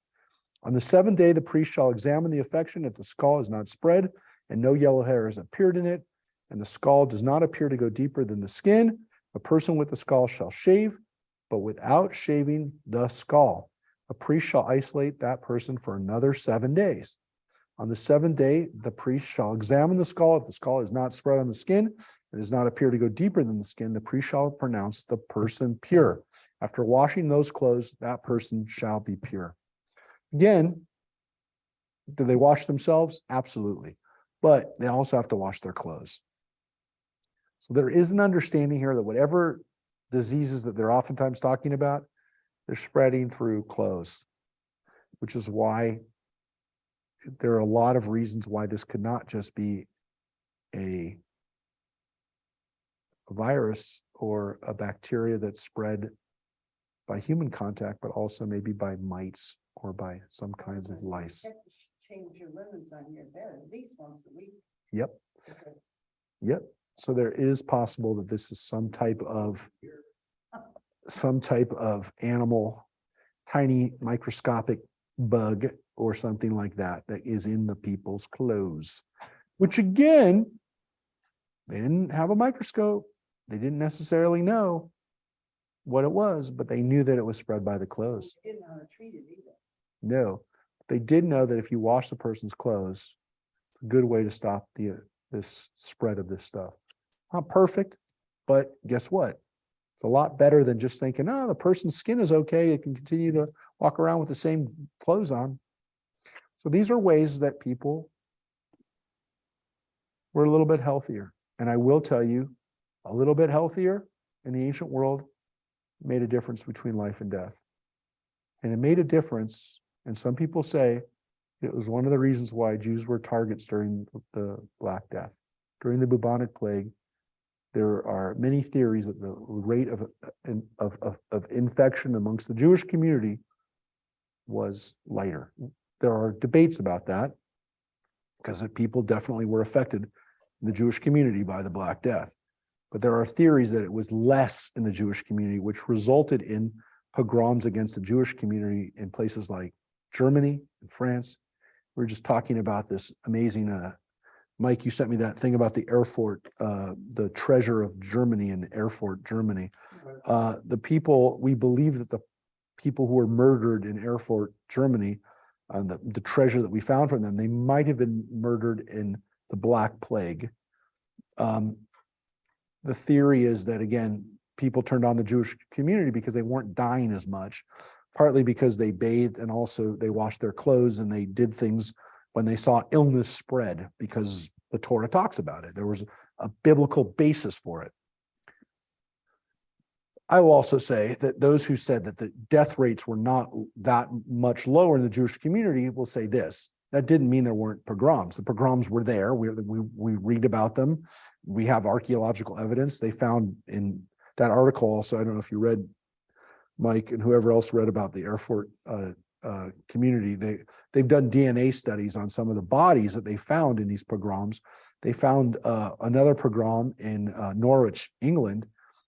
On the 7th day, the priest shall examine the affection. If the scald is not spread and no yellow hair has appeared in it, and the scald does not appear to go deeper than the skin, the person with the scald shall shave, but without shaving the scald. A priest shall isolate that person for another 7 days. On the 7th day, the priest shall examine the scald. If the scald is not spread on the skin and does not appear to go deeper than the skin, the priest shall pronounce the person pure. After washing those clothes, that person shall be pure. Again, do they wash themselves? Absolutely. But they also have to wash their clothes. So there is an understanding here that whatever diseases that they're oftentimes talking about, they're spreading through clothes, which is why there are a lot of reasons why this could not just be a virus or a bacteria that's spread by human contact, but also maybe by mites or by some kinds of lice. You have to change your linens on your bed at least once a week. Yep. Yep. So there is possible that this is some type of animal, tiny microscopic bug or something like that is in the people's clothes, which again, they didn't have a microscope. They didn't necessarily know what it was, but they knew that it was spread by the clothes. They didn't know how to treat it either. No, they did know that if you wash the person's clothes, it's a good way to stop this spread of this stuff. Not perfect, but guess what? It's a lot better than just thinking, oh, the person's skin is okay. It can continue to walk around with the same clothes on. So these are ways that people were a little bit healthier. And I will tell you, a little bit healthier in the ancient world made a difference between life and death. And it made a difference. And some people say it was one of the reasons why Jews were targets during the Black Death. During the bubonic plague, there are many theories that the rate of infection amongst the Jewish community was lighter. There are debates about that because people definitely were affected in the Jewish community by the Black Death. But there are theories that it was less in the Jewish community, which resulted in pogroms against the Jewish community in places like Germany and France. We were just talking about this amazing, Mike, you sent me that thing about the Erfurt, the treasure of Germany in Erfurt, Germany. We believe that the people who were murdered in Erfurt, Germany, the treasure that we found from them, they might have been murdered in the Black Plague. The theory is that, again, people turned on the Jewish community because they weren't dying as much, partly because they bathed and also they washed their clothes and they did things when they saw illness spread because the Torah talks about it. There was a biblical basis for it. I will also say that those who said that the death rates were not that much lower in the Jewish community will say this. That didn't mean there weren't pogroms. The pogroms were there. We read about them. We have archaeological evidence. They found in that article also, I don't know if you read, Mike, and whoever else read about the Erfurt community, they've done DNA studies on some of the bodies that they found in these pogroms. They found another pogrom in Norwich, England,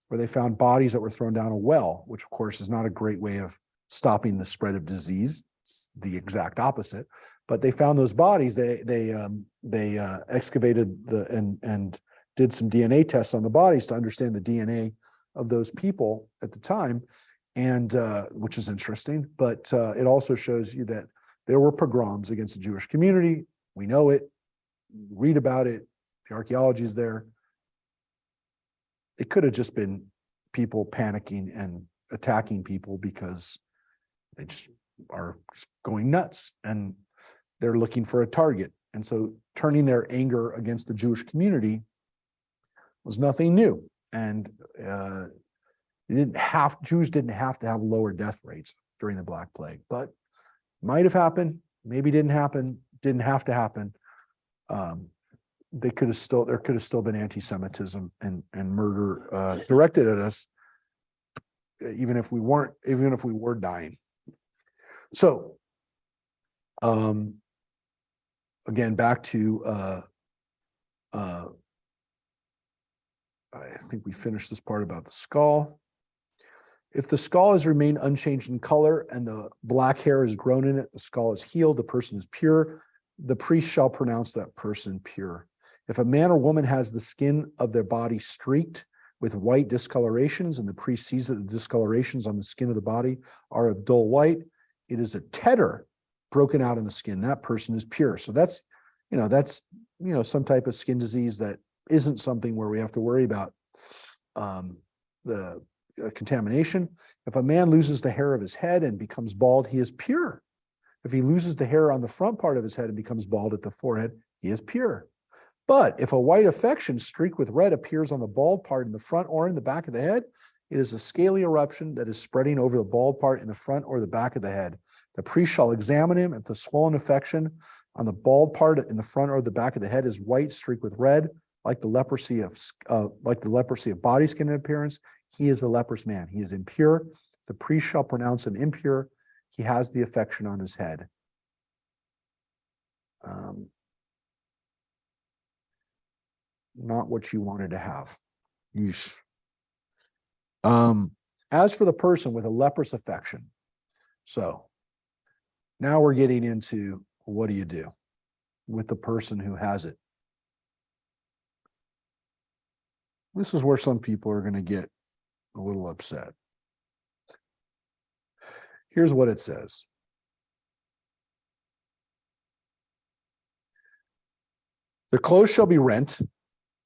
where they found bodies that were thrown down a well, which of course is not a great way of stopping the spread of disease. It's the exact opposite. But they found those bodies. They excavated and did some DNA tests on the bodies to understand the DNA of those people at the time, and which is interesting. But it also shows you that there were pogroms against the Jewish community. We know it. Read about it. The archaeology is there. It could have just been people panicking and attacking people because they just are going nuts and they're looking for a target. And so turning their anger against the Jewish community was nothing new. And Jews didn't have to have lower death rates during the Black Plague, but might have happened, maybe didn't happen, didn't have to happen. there could have still been anti-Semitism and murder directed at us, even if we were dying. So, again, back to I think we finished this part about the skull. If the skull has remained unchanged in color and the black hair has grown in it, the skull is healed, the person is pure. The priest shall pronounce that person pure. If a man or woman has the skin of their body streaked with white discolorations, and the priest sees that the discolorations on the skin of the body are of dull white, it is a tetter broken out in the skin. That person is pure. So that's some type of skin disease that isn't something where we have to worry about the contamination. If a man loses the hair of his head and becomes bald, he is pure. If he loses the hair on the front part of his head and becomes bald at the forehead, he is pure. But if a white affection streaked with red appears on the bald part in the front or in the back of the head, it is a scaly eruption that is spreading over the bald part in the front or the back of the head. The priest shall examine him. If the swollen affection on the bald part in the front or the back of the head is white streaked with red, like the leprosy of body skin in appearance, he is a leprous man. He is impure. The priest shall pronounce him impure. He has the affection on his head. Not what you wanted to have. Yeesh. As for the person with a leprous affection, so now we're getting into what do you do with the person who has it? This is where some people are going to get a little upset. Here's what it says. The clothes shall be rent,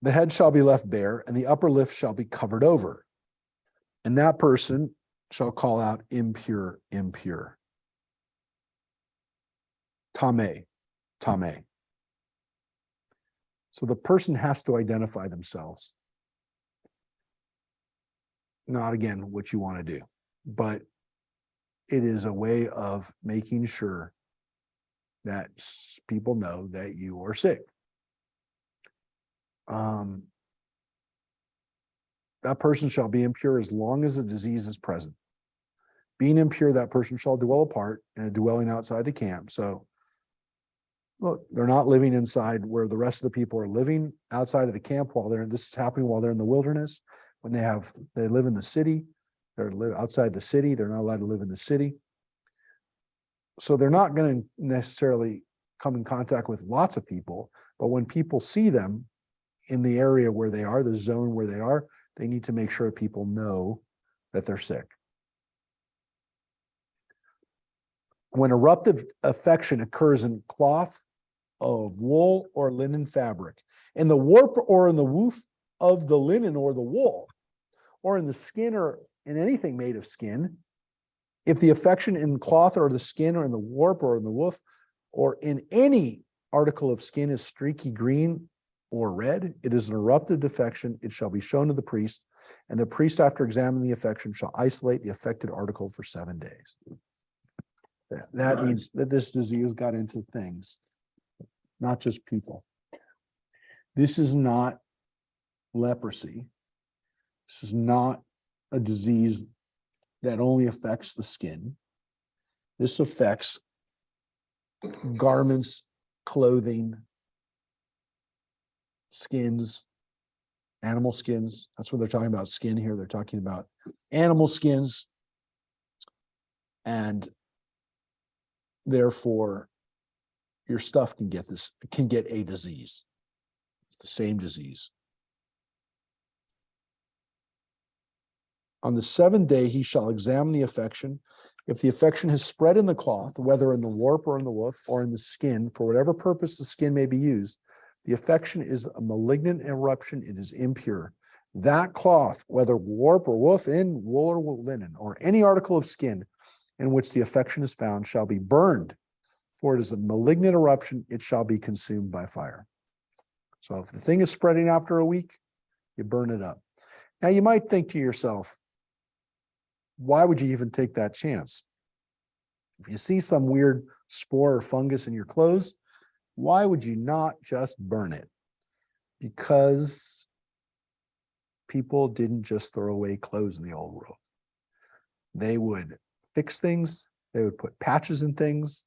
the head shall be left bare, and the upper lip shall be covered over. And that person shall call out impure, impure. Tame, tame. So the person has to identify themselves. Not again what you want to do, but it is a way of making sure that people know that you are sick. That person shall be impure as long as the disease is present. Being impure, that person shall dwell apart in a dwelling outside the camp. So, look, they're not living inside where the rest of the people are living outside of the camp this is happening while they're in the wilderness. When they live in the city, they live outside the city. They're not allowed to live in the city. So they're not going to necessarily come in contact with lots of people, but when people see them in the area where they are, the zone where they are, they need to make sure people know that they're sick. When eruptive affection occurs in cloth of wool or linen fabric, in the warp or in the woof of the linen or the wool, or in the skin or in anything made of skin, if the affection in cloth or the skin or in the warp or in the woof or in any article of skin is streaky green or red, it is an eruptive affection. It shall be shown to the priest, and the priest, after examining the affection, shall isolate the affected article for 7 days. That means that this disease got into things, not just people. This is not leprosy. This is not a disease that only affects the skin. This affects garments, clothing, skins, animal skins. That's what they're talking about, skin here. They're talking about animal skins. And therefore, your stuff can get a disease, the same disease. On the 7th day, he shall examine the affection. If the affection has spread in the cloth, whether in the warp or in the woof or in the skin, for whatever purpose the skin may be used, the affection is a malignant eruption. It is impure. That cloth, whether warp or woof, in wool or linen, or any article of skin in which the affection is found, shall be burned, for it is a malignant eruption. It shall be consumed by fire. So if the thing is spreading after a week, you burn it up. Now you might think to yourself, why would you even take that chance? If you see some weird spore or fungus in your clothes, why would you not just burn it? Because people didn't just throw away clothes in the old world. They would fix things, they would put patches in things,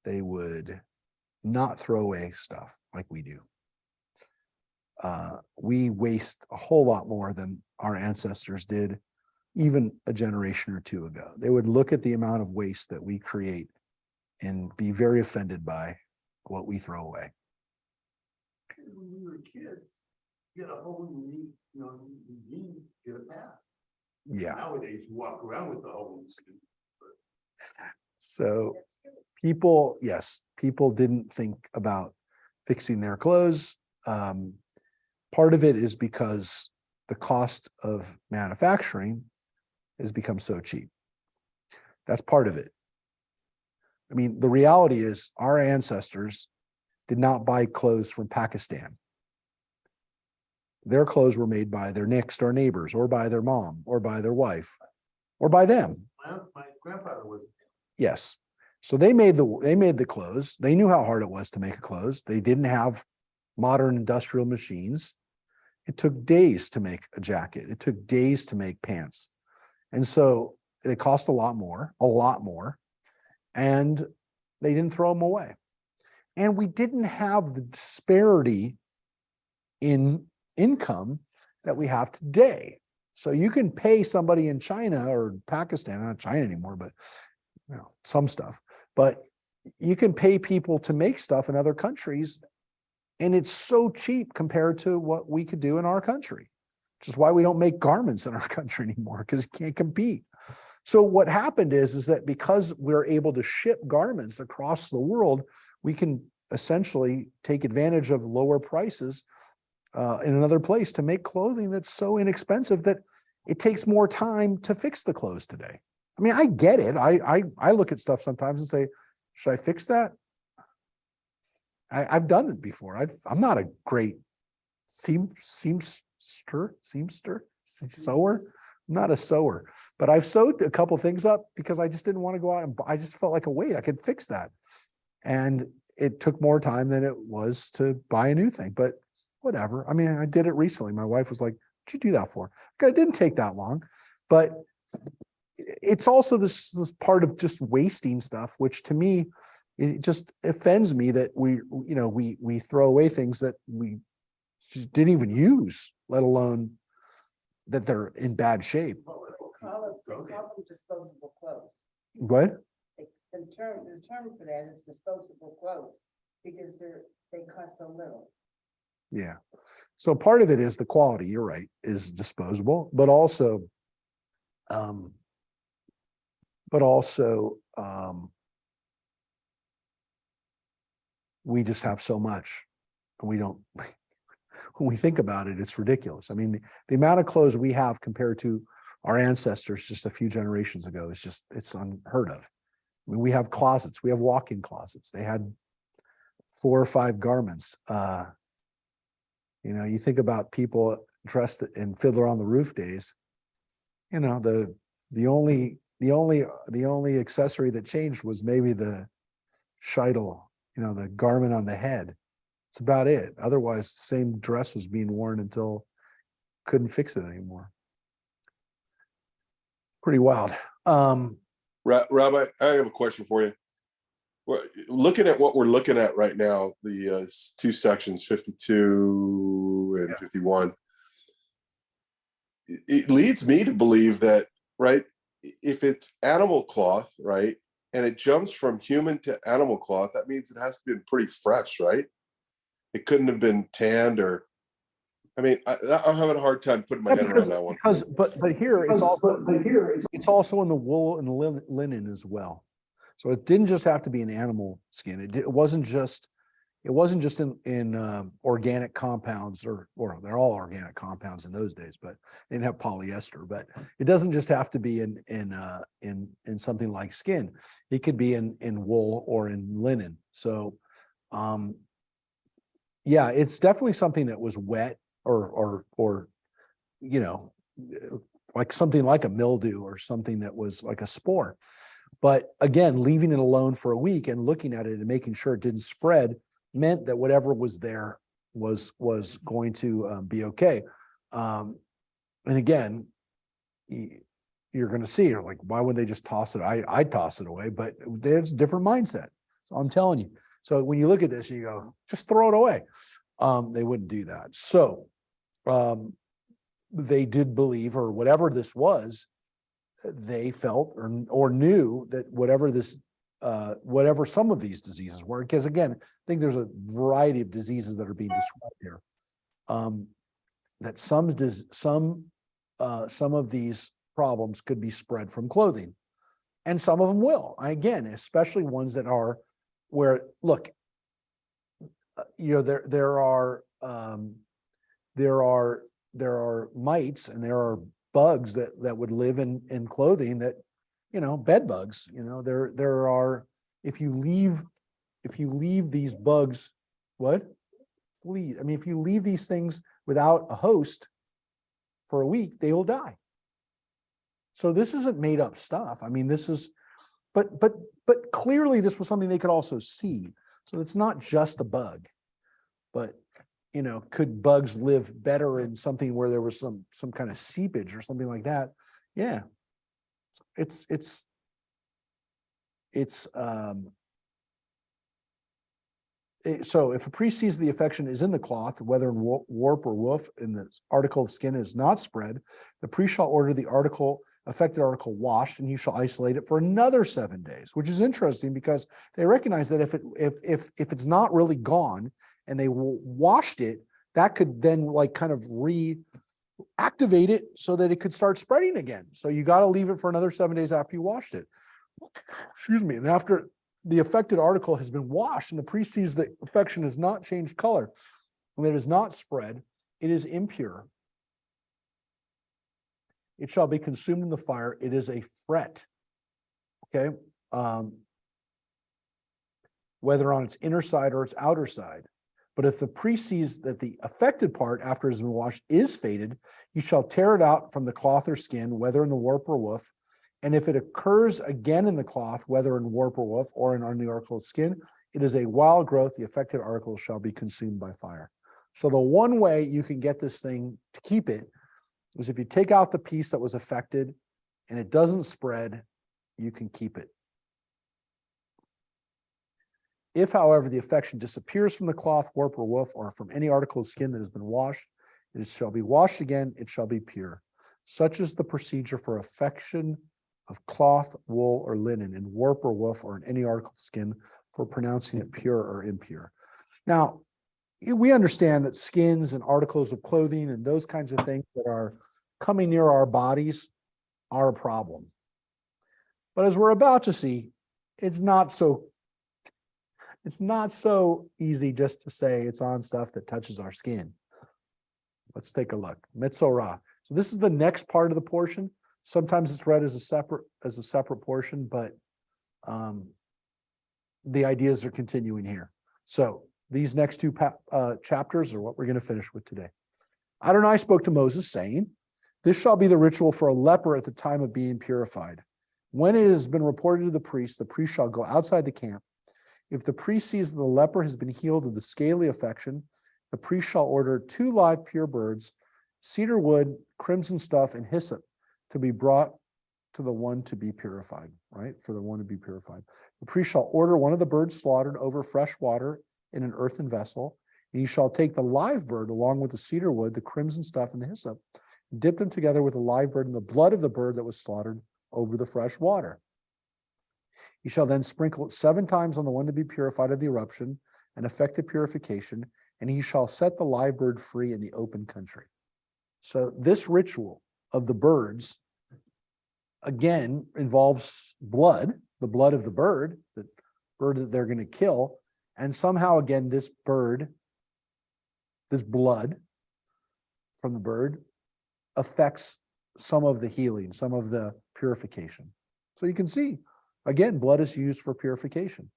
they would not throw away stuff like we do. We waste a whole lot more than our ancestors did, even a generation or two ago. They would look at the amount of waste that we create and be very offended by what we throw away. When we were kids, get a hole in the knee, you get a bath. Yeah. Nowadays, you walk around with the hole in the skin. So people, yes, people didn't think about fixing their clothes. Part of it is because the cost of manufacturing has become so cheap. That's part of it. I mean, the reality is our ancestors did not buy clothes from Pakistan. Their clothes were made by their next door neighbors or by their mom or by their wife or by them. My grandfather was. Yes. So they made the clothes. They knew how hard it was to make a clothes. They didn't have modern industrial machines. It took days to make a jacket. It took days to make pants. And so they cost a lot more, and they didn't throw them away. And we didn't have the disparity in income that we have today. So you can pay somebody in China or Pakistan, not China anymore, but some stuff, but you can pay people to make stuff in other countries, and it's so cheap compared to what we could do in our country, which is why we don't make garments in our country anymore, because you can't compete. So what happened is that because we're able to ship garments across the world, we can essentially take advantage of lower prices in another place to make clothing that's so inexpensive that it takes more time to fix the clothes today. I mean, I get it. I look at stuff sometimes and say, should I fix that? I've done it before. I'm not a great seamster, sewer. I'm not a sewer, but I've sewed a couple things up because I just didn't want to go out and I just felt like, wait, I could fix that. And it took more time than it was to buy a new thing, but whatever. I mean, I did it recently. My wife was like, what'd you do that for? It didn't take that long, but it's also this part of just wasting stuff, which to me, it just offends me that we throw away things that we just didn't even use, let alone that they're in bad shape. They call them disposable clothes. What? The term for that is disposable clothes because they cost so little. Yeah. So part of it is the quality, you're right, is disposable, but also we just have so much, and we don't, when we think about it, it's ridiculous. I mean, the amount of clothes we have compared to our ancestors just a few generations ago is just, it's unheard of. I mean, we have closets, we have walk-in closets. They had 4 or 5 garments. You think about people dressed in Fiddler on the Roof days, the only accessory that changed was maybe the sheitel, the garment on the head. It's about it. Otherwise, the same dress was being worn until couldn't fix it anymore. Pretty wild. Rabbi, I have a question for you. Looking at what we're looking at right now, the 2 sections, 52 and 51, it leads me to believe that, right, if it's animal cloth, right, and it jumps from human to animal cloth, that means it has to be pretty fresh, right? It couldn't have been tanned or, I mean, I'm having a hard time putting my head around that one. But here it's also in the wool and linen as well. So it didn't just have to be an animal skin. It wasn't just in organic compounds, or they're all organic compounds in those days, but they didn't have polyester. But it doesn't just have to be in something like skin. It could be in wool or in linen. So yeah, it's definitely something that was wet or like something like a mildew or something that was like a spore. But again, leaving it alone for a week and looking at it and making sure it didn't spread meant that whatever was there was going to be okay. And again, you're going to see, you're like, why would they just toss it? I'd toss it away, but there's a different mindset. So I'm telling you. So when you look at this, you go, just throw it away. They wouldn't do that. So they did believe, or whatever this was, they felt or knew that whatever some of these diseases were, because again, I think there's a variety of diseases that are being described here. That some of these problems could be spread from clothing, and some of them will. Again, especially ones that are where, look, there are mites and there are bugs that would live in clothing, that, bed bugs, there are, if you leave these bugs, what? Fleas. I mean, if you leave these things without a host for a week, they will die. So this isn't made up stuff. I mean, this is, but clearly this was something they could also see. So it's not just a bug, but could bugs live better in something where there was some kind of seepage or something like that? Yeah. So if a priest sees the affection is in the cloth, whether in warp or woof, and the article of skin is not spread, the priest shall order the affected article washed, and he shall isolate it for another 7 days, which is interesting because they recognize that if it's not really gone and they washed it, that could then kind of reactivate it so that it could start spreading again. So you got to leave it for another 7 days after you washed it. Excuse me. And after the affected article has been washed and the priest sees the affection has not changed color and it is not spread, it is impure. It shall be consumed in the fire. It is a fret. Okay. Whether on its inner side or its outer side. But if the priest sees that the affected part after it has been washed is faded, he shall tear it out from the cloth or skin, whether in the warp or woof. And if it occurs again in the cloth, whether in warp or woof or on the article of skin, it is a wild growth. The affected article shall be consumed by fire. So the one way you can get this thing to keep it is if you take out the piece that was affected and it doesn't spread, you can keep it. If, however, the affection disappears from the cloth, warp, or woof, or from any article of skin that has been washed, it shall be washed again, it shall be pure. Such is the procedure for affection of cloth, wool, or linen, in warp or woof, or in any article of skin, for pronouncing it pure or impure. Now, we understand that skins and articles of clothing and those kinds of things that are coming near our bodies are a problem. But as we're about to see, it's not so easy just to say it's on stuff that touches our skin. Let's take a look. Metzorah. So this is the next part of the portion. Sometimes it's read as a separate portion, but the ideas are continuing here. So these next two chapters are what we're going to finish with today. Adonai spoke to Moses, saying, "This shall be the ritual for a leper at the time of being purified. When it has been reported to the priest shall go outside the camp. If the priest sees that the leper has been healed of the scaly affection, the priest shall order 2 live pure birds, cedar wood, crimson stuff, and hyssop to be brought to the one to be purified," right? For the one to be purified. The priest shall order one of the birds slaughtered over fresh water in an earthen vessel, and he shall take the live bird along with the cedar wood, the crimson stuff, and the hyssop, and dip them together with the live bird and the blood of the bird that was slaughtered over the fresh water. He shall then sprinkle it 7 times on the one to be purified of the eruption and effect the purification, and he shall set the live bird free in the open country. So this ritual of the birds, again, involves blood, the blood of the bird that they're going to kill. And somehow, again, this blood from the bird affects some of the healing, some of the purification. So you can see, again, blood is used for purification.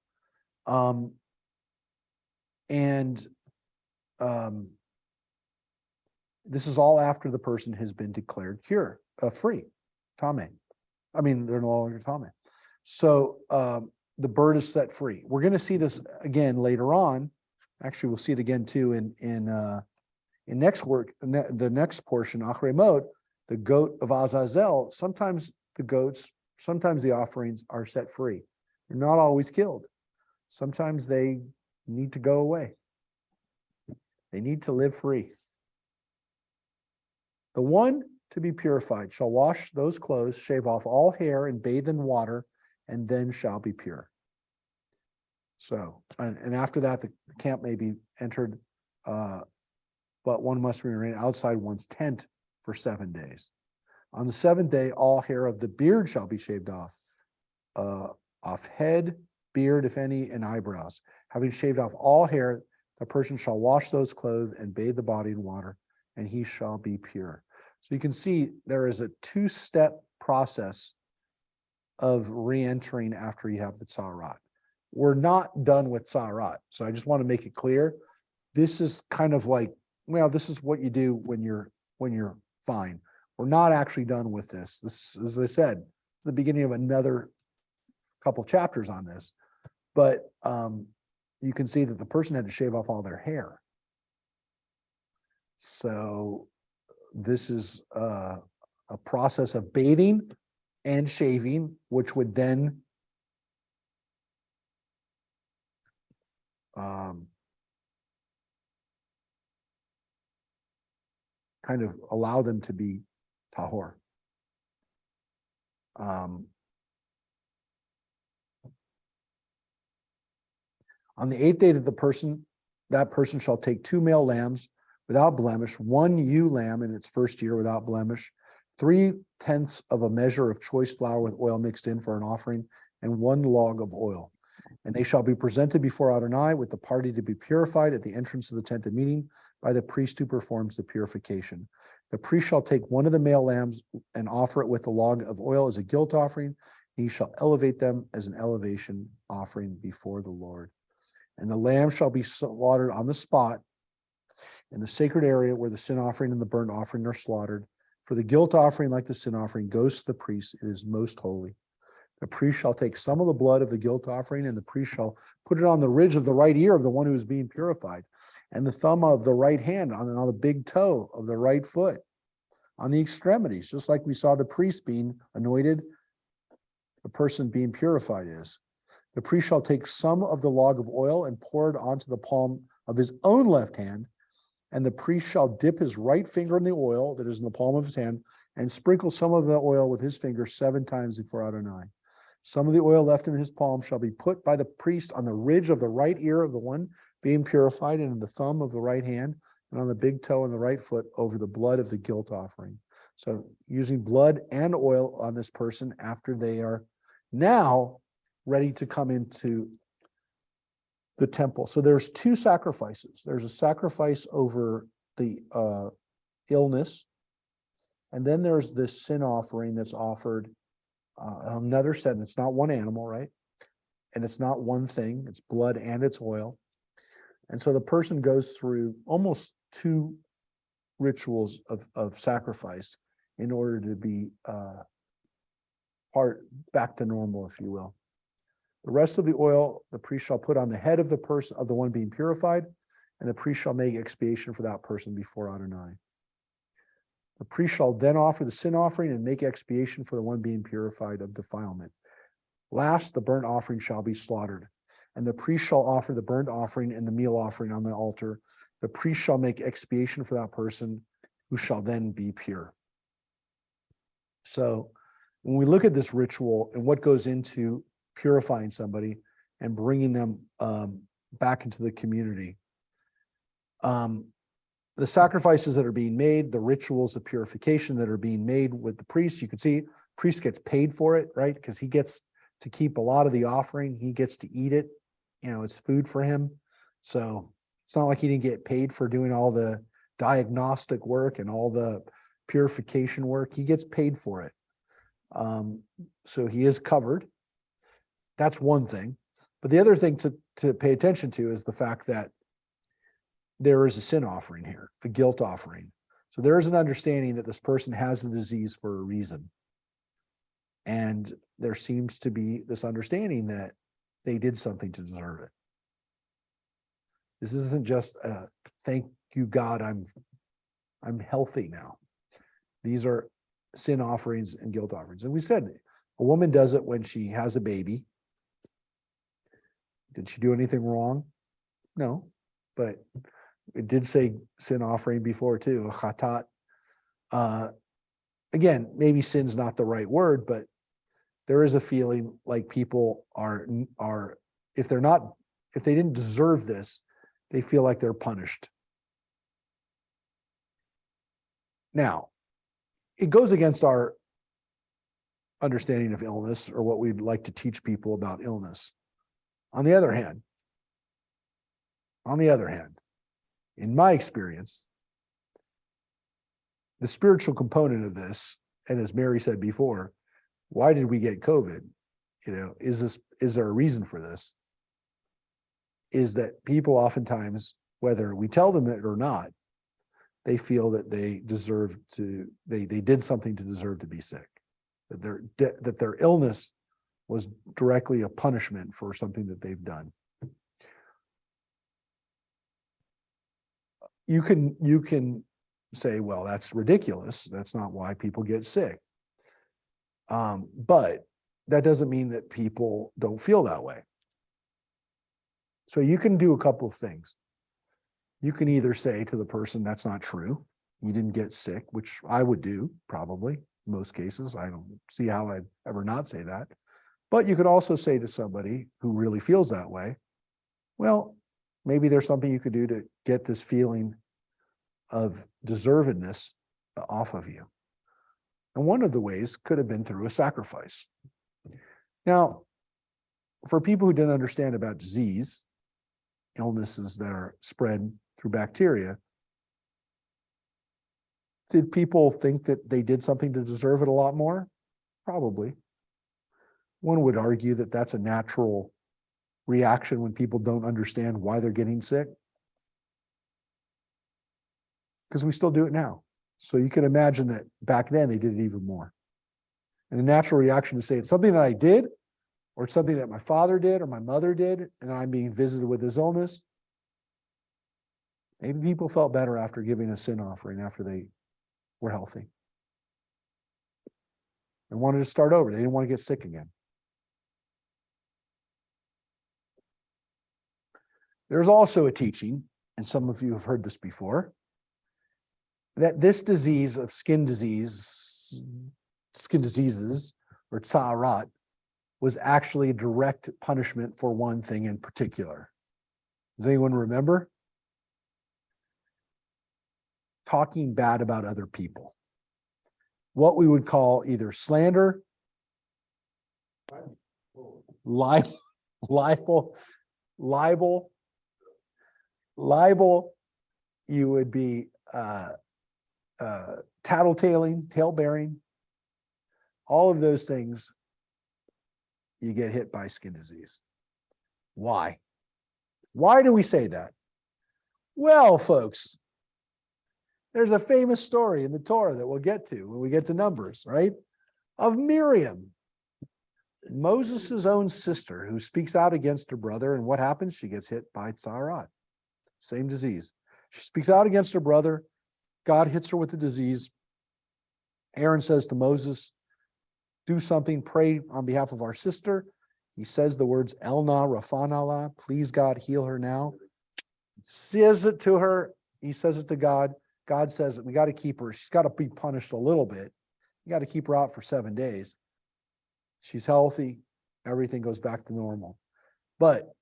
This is all after the person has been declared free, tame. I mean, they're no longer tame. So the bird is set free. We're going to see this again later on Actually, we'll see it again too in next work, the next portion, Achremot, the goat of Azazel. Sometimes the offerings are set free. They're not always killed. Sometimes they need to go away. They need to live free. The one to be purified shall wash those clothes, shave off all hair, and bathe in water, and then shall be pure. So, and after that, the camp may be entered, but one must remain outside one's tent for 7 days. On the seventh day, all hair of the beard shall be shaved off head, beard, if any, and eyebrows. Having shaved off all hair, the person shall wash those clothes and bathe the body in water, and he shall be pure. So you can see there is a 2-step process of re-entering after you have the tzarat. We're not done with tzarat. So I just want to make it clear. This is kind of like, well, this is what you do when you're fine. We're not actually done with this. This, as I said, the beginning of another couple chapters on this. But you can see that the person had to shave off all their hair. So this is a process of bathing and shaving, which would then kind of allow them to be tahor. On the 8th day that that person shall take 2 male lambs without blemish, 1 ewe lamb in its first year without blemish, 3/10 of a measure of choice flour with oil mixed in for an offering, and 1 log of oil. And they shall be presented before Adonai with the party to be purified at the entrance of the tent of meeting by the priest who performs the purification. The priest shall take 1 of the male lambs and offer it with the log of oil as a guilt offering. He shall elevate them as an elevation offering before the Lord. And the lamb shall be slaughtered on the spot in the sacred area where the sin offering and the burnt offering are slaughtered. For the guilt offering, like the sin offering, goes to the priest. It is most holy. The priest shall take some of the blood of the guilt offering, and the priest shall put it on the ridge of the right ear of the one who is being purified, and the thumb of the right hand on the big toe of the right foot, on the extremities, just like we saw the priest being anointed, the person being purified is. The priest shall take some of the log of oil and pour it onto the palm of his own left hand, and the priest shall dip his right finger in the oil that is in the palm of his hand, and sprinkle some of the oil with his finger 7 times before Adonai. Some of the oil left in his palm shall be put by the priest on the ridge of the right ear of the one being purified, and in the thumb of the right hand, and on the big toe and the right foot over the blood of the guilt offering. So using blood and oil on this person after they are now ready to come into the temple. So there's 2 sacrifices. There's a sacrifice over the illness, and then there's this sin offering that's offered. Another set, it's not one animal, right? And it's not one thing, it's blood and it's oil. And so the person goes through almost 2 rituals of sacrifice in order to be back to normal, if you will. The rest of the oil the priest shall put on the head of the person, of the one being purified, and the priest shall make expiation for that person before Adonai. The priest shall then offer the sin offering and make expiation for the one being purified of defilement. Last, the burnt offering shall be slaughtered, and the priest shall offer the burnt offering and the meal offering on the altar. The priest shall make expiation for that person, who shall then be pure. So when we look at this ritual and what goes into purifying somebody and bringing them back into the community, the sacrifices that are being made, the rituals of purification that are being made with the priest, you can see priest gets paid for it, right? Because he gets to keep a lot of the offering. He gets to eat it. It's food for him. So it's not like he didn't get paid for doing all the diagnostic work and all the purification work. He gets paid for it. So he is covered. That's one thing. But the other thing to pay attention to is the fact that there is a sin offering here, a guilt offering. So there is an understanding that this person has the disease for a reason. And there seems to be this understanding that they did something to deserve it. This isn't just thank you, God, I'm healthy now. These are sin offerings and guilt offerings. And we said a woman does it when she has a baby. Did she do anything wrong? No, but it did say sin offering before too, a chatat. Again, maybe sin's not the right word, but there is a feeling like people are if they didn't deserve this, they feel like they're punished. Now, it goes against our understanding of illness or what we'd like to teach people about illness. On the other hand, in my experience, the spiritual component of this, and as Mary said before, why did we get COVID? Is there a reason for this? Is that people oftentimes, whether we tell them it or not, they feel that they did something to deserve to be sick, that their illness was directly a punishment for something that they've done. You can say, well, that's ridiculous. That's not why people get sick. But that doesn't mean that people don't feel that way. So you can do a couple of things. You can either say to the person, that's not true. You didn't get sick, which I would do probably in most cases. I don't see how I'd ever not say that. But you could also say to somebody who really feels that way, well, maybe there's something you could do to get this feeling of deservedness off of you. And one of the ways could have been through a sacrifice. Now, for people who didn't understand about disease, illnesses that are spread through bacteria, did people think that they did something to deserve it a lot more? Probably. One would argue that that's a natural reaction when people don't understand why they're getting sick. Because we still do it now. So you can imagine that back then they did it even more. And a natural reaction to say it's something that I did, or it's something that my father did or my mother did, and I'm being visited with this illness. Maybe people felt better after giving a sin offering after they were healthy. They wanted to start over. They didn't want to get sick again. There's also a teaching, and some of you have heard this before, that this disease of skin diseases, or tsa'arat, was actually a direct punishment for one thing in particular. Does anyone remember? Talking bad about other people. What we would call either slander, libel, you would be tattletaling, tale-bearing, all of those things, you get hit by skin disease. Why? Why do we say that? Well, folks, there's a famous story in the Torah that we'll get to when we get to Numbers, right? Of Miriam, Moses' own sister, who speaks out against her brother, and what happens? She gets hit by tsa'arat, same disease. She speaks out against her brother. God hits her with the disease. Aaron says to Moses, do something, pray on behalf of our sister. He says the words, Elna Rafanala, please God, heal her now. Says it to her. He says it to God. God says that we got to keep her. She's got to be punished a little bit. You got to keep her out for 7 days. She's healthy. Everything goes back to normal. But,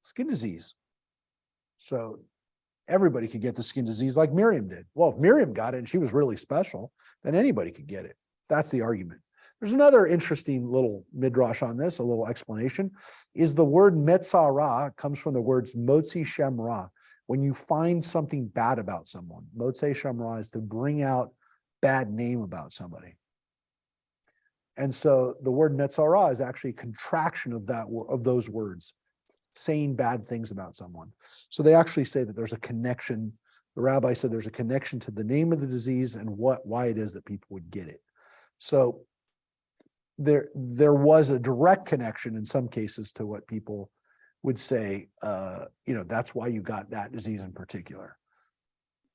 skin disease. So everybody could get the skin disease like Miriam did. Well, if Miriam got it and she was really special, then anybody could get it. That's the argument. There's another interesting little midrash on this, a little explanation, is the word metzara comes from the words motzi shem ra. When you find something bad about someone, motzi shem ra is to bring out bad name about somebody. And so the word metzara is actually a contraction of those words, saying bad things about someone. So they actually say that there's a connection. The rabbi said there's a connection to the name of the disease and why it is that people would get it. So there was a direct connection in some cases to what people would say, that's why you got that disease in particular.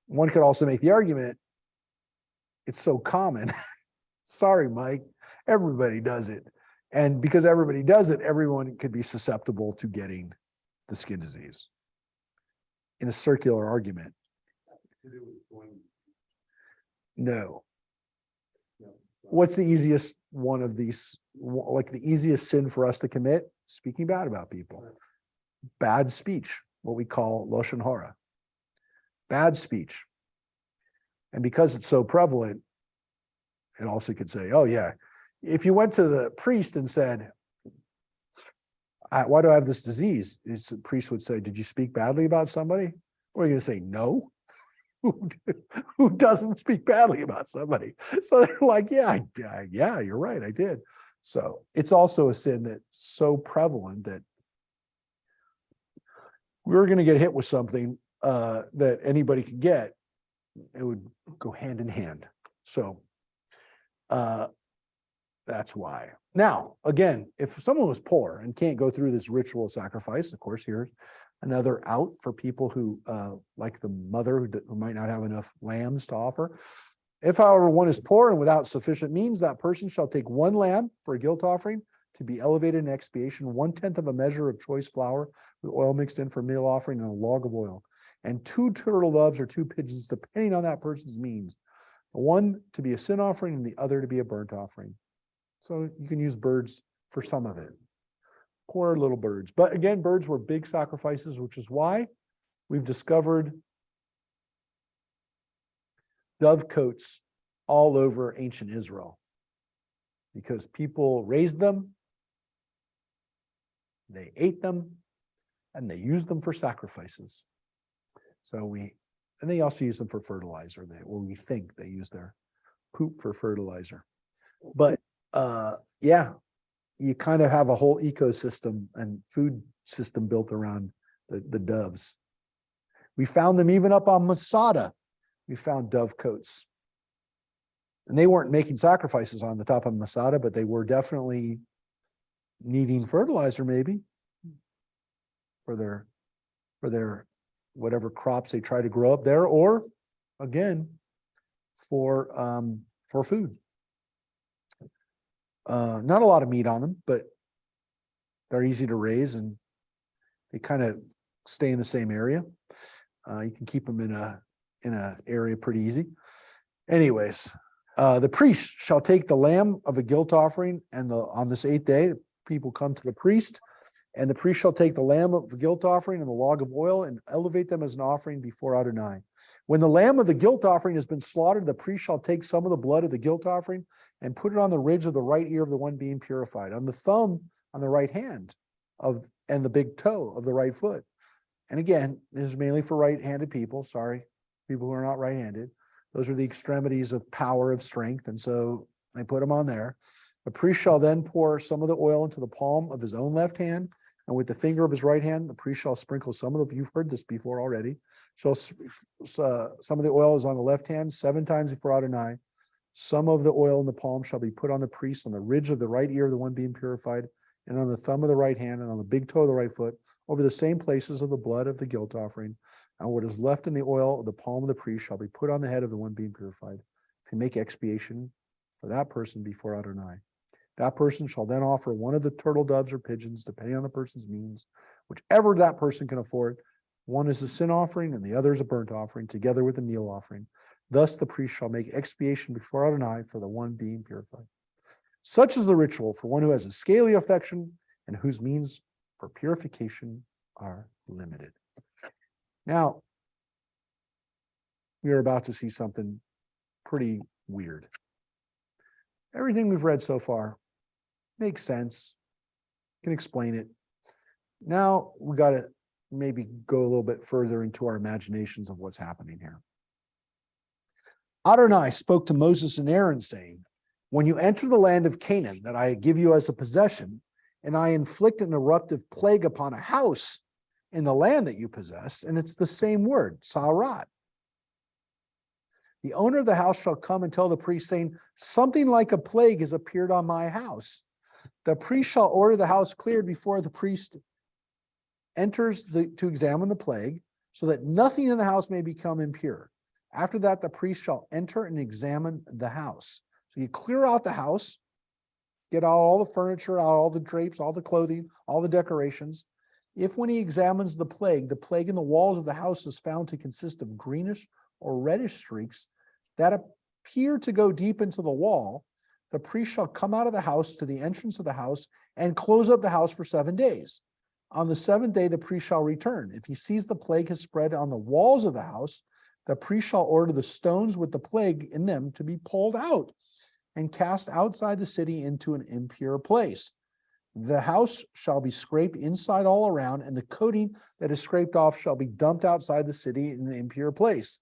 One could also make the argument, it's so common. Sorry, Mike, everybody does it. And because everybody does it, everyone could be susceptible to getting the skin disease. In a circular argument, To do with going, no. you know, so- What's the easiest one of these, like the easiest sin for us to commit? Speaking bad about people. Bad speech, what we call lashon hara. Bad speech. And because it's so prevalent, it also could say, oh yeah, if you went to the priest and said, why do I have this disease? The priest would say, did you speak badly about somebody? Or are you going to say no? Who doesn't speak badly about somebody? So they're like, yeah, you're right, I did. So it's also a sin that's so prevalent that we're going to get hit with something that anybody could get. It would go hand in hand. So that's why. Now, again, if someone was poor and can't go through this ritual sacrifice, of course, here's another out for people who, like the mother who might not have enough lambs to offer. If, however, one is poor and without sufficient means, that person shall take one lamb for a guilt offering to be elevated in expiation, 1/10 of a measure of choice flour with oil mixed in for meal offering and a log of oil, and 2 turtle doves or 2 pigeons, depending on that person's means. One to be a sin offering and the other to be a burnt offering. So you can use birds for some of it. Poor little birds. But again, birds were big sacrifices, which is why we've discovered dove coats all over ancient Israel. Because people raised them, they ate them, and they used them for sacrifices. And they also use them for fertilizer, or we think they use their poop for fertilizer. But yeah, you kind of have a whole ecosystem and food system built around the doves. We found them even up on Masada. We found dove coats. And they weren't making sacrifices on the top of Masada, but they were definitely needing fertilizer maybe for their whatever crops they try to grow up there, or again, for food. Not a lot of meat on them, but they're easy to raise and they kind of stay in the same area. You can keep them in a area pretty easy. Anyways, the priest shall take the lamb of a guilt offering, and on this 8th day, people come to the priest, and the priest shall take the lamb of the guilt offering and the log of oil and elevate them as an offering before Adonai. When the lamb of the guilt offering has been slaughtered, the priest shall take some of the blood of the guilt offering and put it on the ridge of the right ear of the one being purified, on the thumb on the right hand and the big toe of the right foot. And again, this is mainly for right-handed people. Sorry, people who are not right-handed. Those are the extremities of power, of strength. And so they put them on there. The priest shall then pour some of the oil into the palm of his own left hand, and with the finger of his right hand, the priest shall sprinkle some of you've heard this before already. So some of the oil is on the left hand 7 times before Adonai. Some of the oil in the palm shall be put on the priest on the ridge of the right ear of the one being purified, and on the thumb of the right hand, and on the big toe of the right foot, over the same places of the blood of the guilt offering. And what is left in the oil of the palm of the priest shall be put on the head of the one being purified, to make expiation for that person before Adonai. That person shall then offer one of the turtle doves or pigeons, depending on the person's means, whichever that person can afford. One is a sin offering and the other is a burnt offering, together with a meal offering. Thus the priest shall make expiation before Adonai for the one being purified. Such is the ritual for one who has a scaly affection and whose means for purification are limited. Now, we are about to see something pretty weird. Everything we've read so far makes sense, can explain it. Now we got to maybe go a little bit further into our imaginations of what's happening here. Adonai spoke to Moses and Aaron, saying, when you enter the land of Canaan that I give you as a possession, and I inflict an eruptive plague upon a house in the land that you possess, and it's the same word, Sa'arat. The owner of the house shall come and tell the priest, saying, something like a plague has appeared on my house. The priest shall order the house cleared before the priest enters to examine the plague, so that nothing in the house may become impure. After that, the priest shall enter and examine the house. So you clear out the house, get out all the furniture, out all the drapes, all the clothing, all the decorations. If when he examines the plague in the walls of the house is found to consist of greenish or reddish streaks that appear to go deep into the wall, the priest shall come out of the house to the entrance of the house and close up the house for 7 days. On the 7th day, the priest shall return. If he sees the plague has spread on the walls of the house, the priest shall order the stones with the plague in them to be pulled out and cast outside the city into an impure place. The house shall be scraped inside all around, and the coating that is scraped off shall be dumped outside the city in an impure place.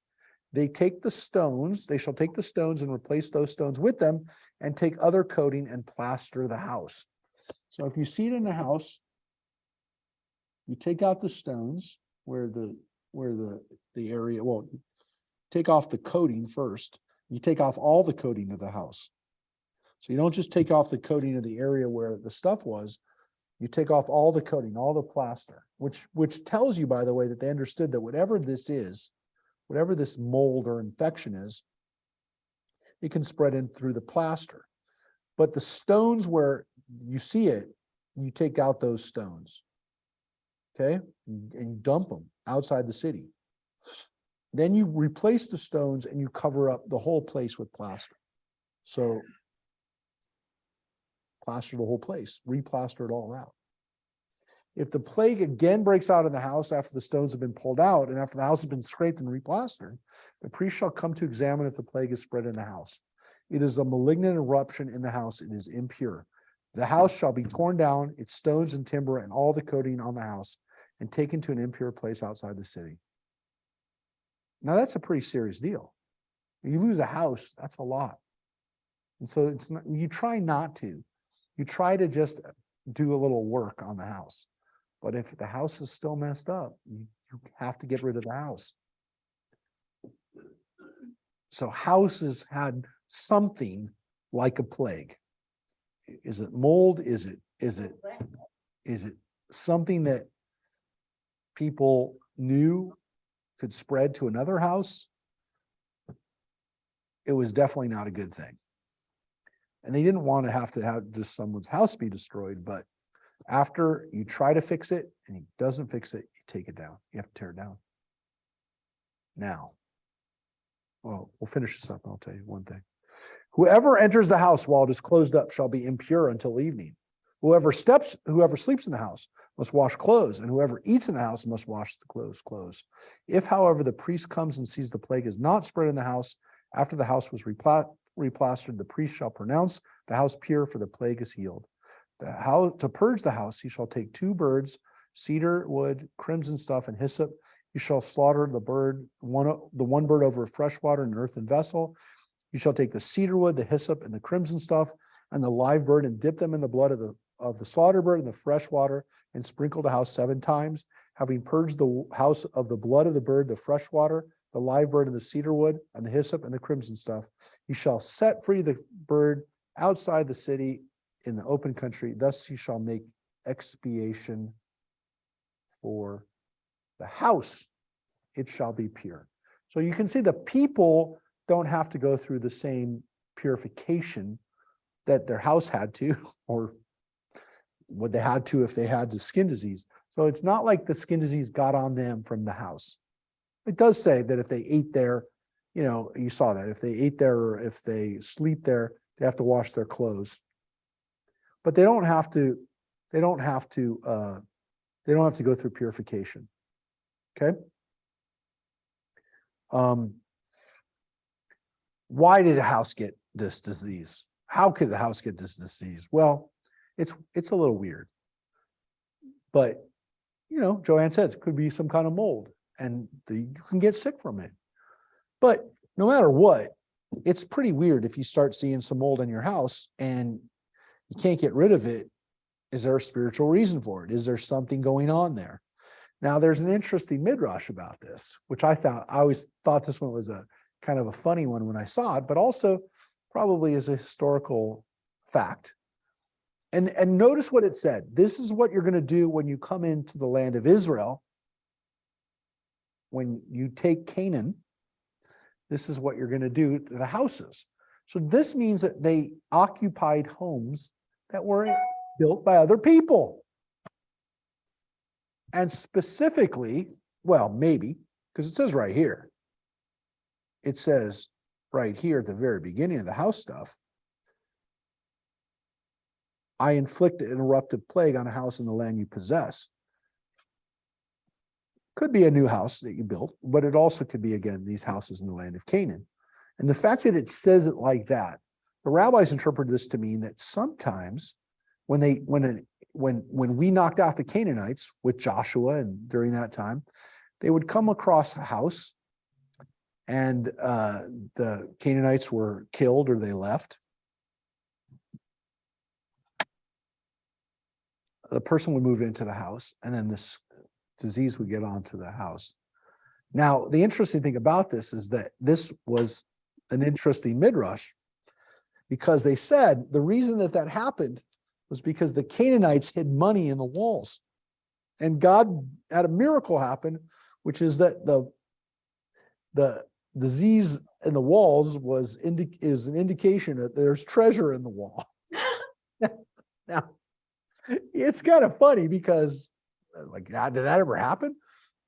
They shall take the stones and replace those stones with them, and take other coating and plaster the house. So if you see it in the house, you take out the stones where the area, well, take off the coating first. You take off all the coating of the house. So you don't just take off the coating of the area where the stuff was, you take off all the coating, all the plaster, which tells you, by the way, that they understood that whatever this is, whatever this mold or infection is, it can spread in through the plaster. But the stones where you see it, you take out those stones, okay? And you dump them outside the city. Then you replace the stones and you cover up the whole place with plaster. So plaster the whole place, replaster it all out. If the plague again breaks out in the house after the stones have been pulled out and after the house has been scraped and replastered, the priest shall come to examine if the plague is spread in the house. It is a malignant eruption in the house. It is impure. The house shall be torn down, its stones and timber and all the coating on the house, and taken to an impure place outside the city. Now that's a pretty serious deal. When you lose a house, that's a lot. And so it's not, you try not to. You try to just do a little work on the house. But if the house is still messed up, you have to get rid of the house. So houses had something like a plague. Is it mold? Is it something that people knew could spread to another house? It was definitely not a good thing. And they didn't want to have just someone's house be destroyed, but after you try to fix it and he doesn't fix it, you take it down. You have to tear it down. Now, well, we'll finish this up and I'll tell you one thing. Whoever enters the house while it is closed up shall be impure until evening. Whoever sleeps in the house must wash clothes, and whoever eats in the house must wash the clothes. If, however, the priest comes and sees the plague is not spread in the house, after the house was replastered, the priest shall pronounce the house pure, for the plague is healed. To purge the house, he shall take 2 birds, cedar wood, crimson stuff, and hyssop. You shall slaughter the one bird over fresh water in an earthen vessel. You shall take the cedar wood, the hyssop, and the crimson stuff, and the live bird, and dip them in the blood of the slaughter bird in the fresh water, and sprinkle the house 7 times. Having purged the house of the blood of the bird, the fresh water, the live bird, and the cedar wood, and the hyssop, and the crimson stuff, you shall set free the bird outside the city in the open country. Thus he shall make expiation for the house. It shall be pure. So you can see the people don't have to go through the same purification that their house had to, or what they had to if they had the skin disease. So it's not like the skin disease got on them from the house. It does say that if they ate there, you saw that if they ate there or if they sleep there, they have to wash their clothes. But they don't have to go through purification. Okay. Why did a house get this disease? How could the house get this disease? Well, it's a little weird. But Joanne said it could be some kind of mold, and you can get sick from it. But no matter what, it's pretty weird if you start seeing some mold in your house and you can't get rid of it. Is there a spiritual reason for it? Is there something going on there? Now, there's an interesting midrash about this, which I always thought this one was a kind of a funny one when I saw it, but also probably is a historical fact. And notice what it said. This is what you're going to do when you come into the land of Israel. When you take Canaan, this is what you're going to do to the houses. So this means that they occupied homes that were built by other people. And specifically, well, maybe, because it says right here. It says right here at the very beginning of the house stuff, I inflict an eruptive plague on a house in the land you possess. Could be a new house that you built, but it also could be, again, these houses in the land of Canaan. And the fact that it says it like that, the rabbis interpreted this to mean that sometimes when we knocked out the Canaanites with Joshua and during that time, they would come across a house and the Canaanites were killed or they left. The person would move into the house and then this disease would get onto the house. Now, the interesting thing about this is that this was an interesting midrash because they said the reason that that happened was because the Canaanites hid money in the walls. And God had a miracle happen, which is that the disease in the walls is an indication that there's treasure in the wall. Now, it's kind of funny because like, did that ever happen?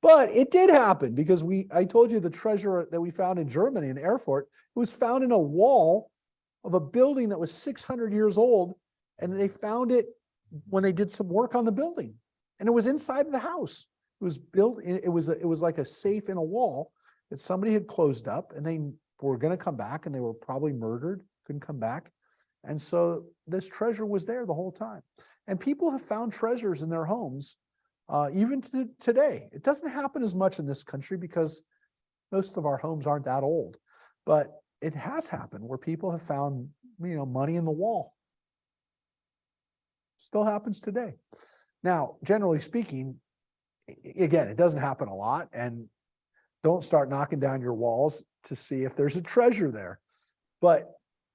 But it did happen because I told you the treasure that we found in Germany in Erfurt, it was found in a wall of a building that was 600 years old. And they found it when they did some work on the building. And it was inside of the house. It was built, it was like a safe in a wall that somebody had closed up and they were going to come back and they were probably murdered, couldn't come back. And so this treasure was there the whole time. And people have found treasures in their homes, even to today. It doesn't happen as much in this country because most of our homes aren't that old, but it has happened where people have found, money in the wall. Still happens today. Now, generally speaking, again, it doesn't happen a lot, and don't start knocking down your walls to see if there's a treasure there. But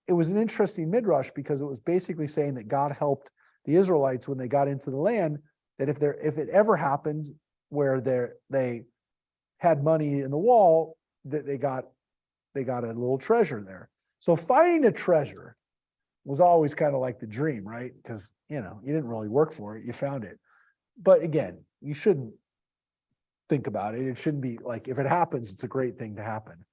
it was an interesting midrash because it was basically saying that God helped the Israelites when they got into the land, that if it ever happened where they had money in the wall, that they got a little treasure there. So finding a treasure was always kind of like the dream, right? Because you didn't really work for it, you found it. But again, you shouldn't think about it. It shouldn't be like, if it happens, it's a great thing to happen.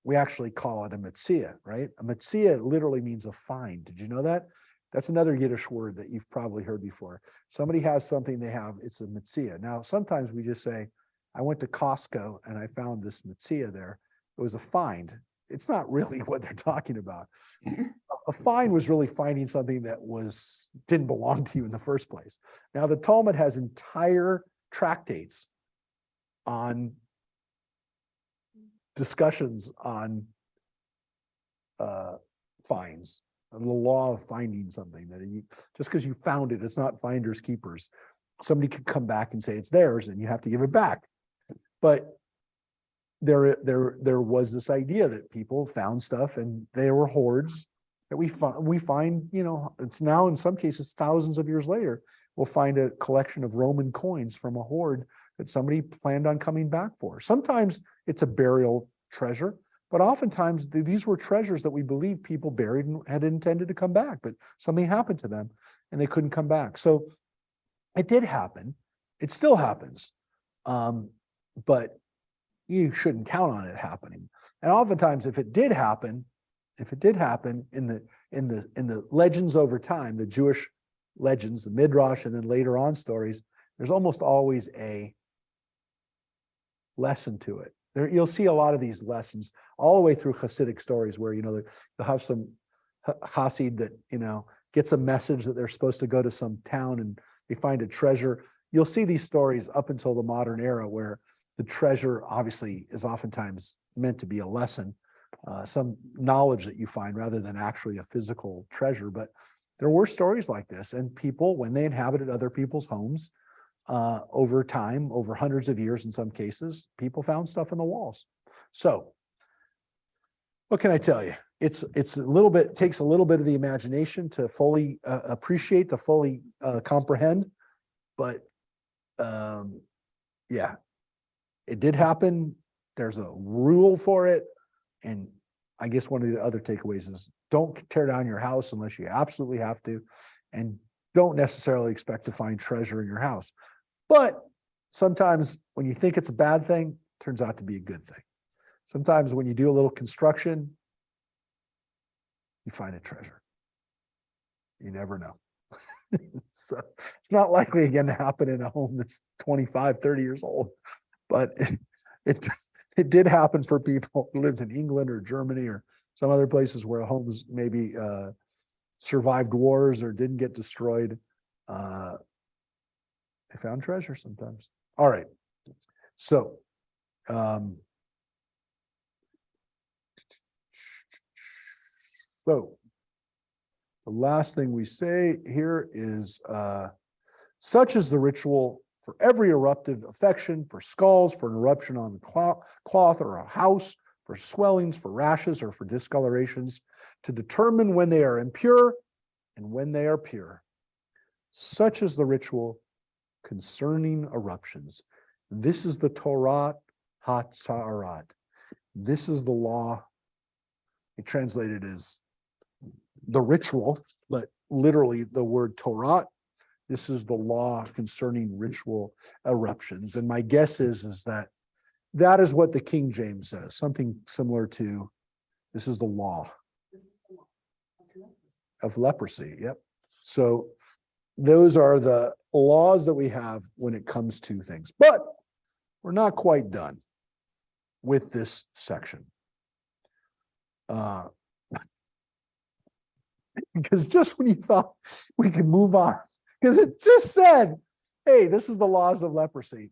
We actually call it a metzia, right? A metzia literally means a find. Did you know that? That's another Yiddish word that you've probably heard before. Somebody has something they have, it's a metzia. Now, sometimes we just say, I went to Costco and I found this metzia there. It was a find. It's not really what they're talking about. A find was really finding something that didn't belong to you in the first place. Now, the Talmud has entire tractates on discussions on finds, the law of finding something, that just because you found it, it's not finders keepers. Somebody could come back and say it's theirs and you have to give it back. But there was this idea that people found stuff and there were hoards that we find, it's now in some cases thousands of years later, we'll find a collection of Roman coins from a hoard that somebody planned on coming back for. Sometimes it's a burial treasure, but oftentimes these were treasures that we believe people buried and had intended to come back, but something happened to them and they couldn't come back. So it did happen. It still happens. But you shouldn't count on it happening. And oftentimes if it did happen in the legends over time, the Jewish legends, the Midrash, and then later on stories, there's almost always a lesson to it. You'll see a lot of these lessons all the way through Hasidic stories where, they'll have some Hasid that, gets a message that they're supposed to go to some town and they find a treasure. You'll see these stories up until the modern era where the treasure obviously is oftentimes meant to be a lesson, some knowledge that you find rather than actually a physical treasure. But there were stories like this, and people, when they inhabited other people's homes, over time, over hundreds of years in some cases, people found stuff in the walls. So what can I tell you? it's a little bit, takes a little bit of the imagination to fully appreciate, to fully comprehend. But yeah, it did happen. There's a rule for it. And I guess one of the other takeaways is don't tear down your house unless you absolutely have to. And don't necessarily expect to find treasure in your house. But sometimes when you think it's a bad thing, it turns out to be a good thing. Sometimes when you do a little construction, you find a treasure. You never know. So it's not likely again to happen in a home that's 25, 30 years old. But it did happen for people who lived in England or Germany or some other places where homes maybe survived wars or didn't get destroyed. They found treasure sometimes. All right. So the last thing we say here is such is the ritual for every eruptive affection, for scalds, for an eruption on the cloth or a house, for swellings, for rashes, or for discolorations, to determine when they are impure and when they are pure. Such is the ritual concerning eruptions. This is the Torah HaTzarat. This is the law. It translated as the ritual, but literally the word Torah. This is the law concerning ritual eruptions. And my guess is that that is what the King James says, something similar to this is the law of leprosy. Yep. So those are the laws that we have when it comes to things. But we're not quite done with this section. Because just when you thought we could move on, because it just said, hey, this is the laws of leprosy.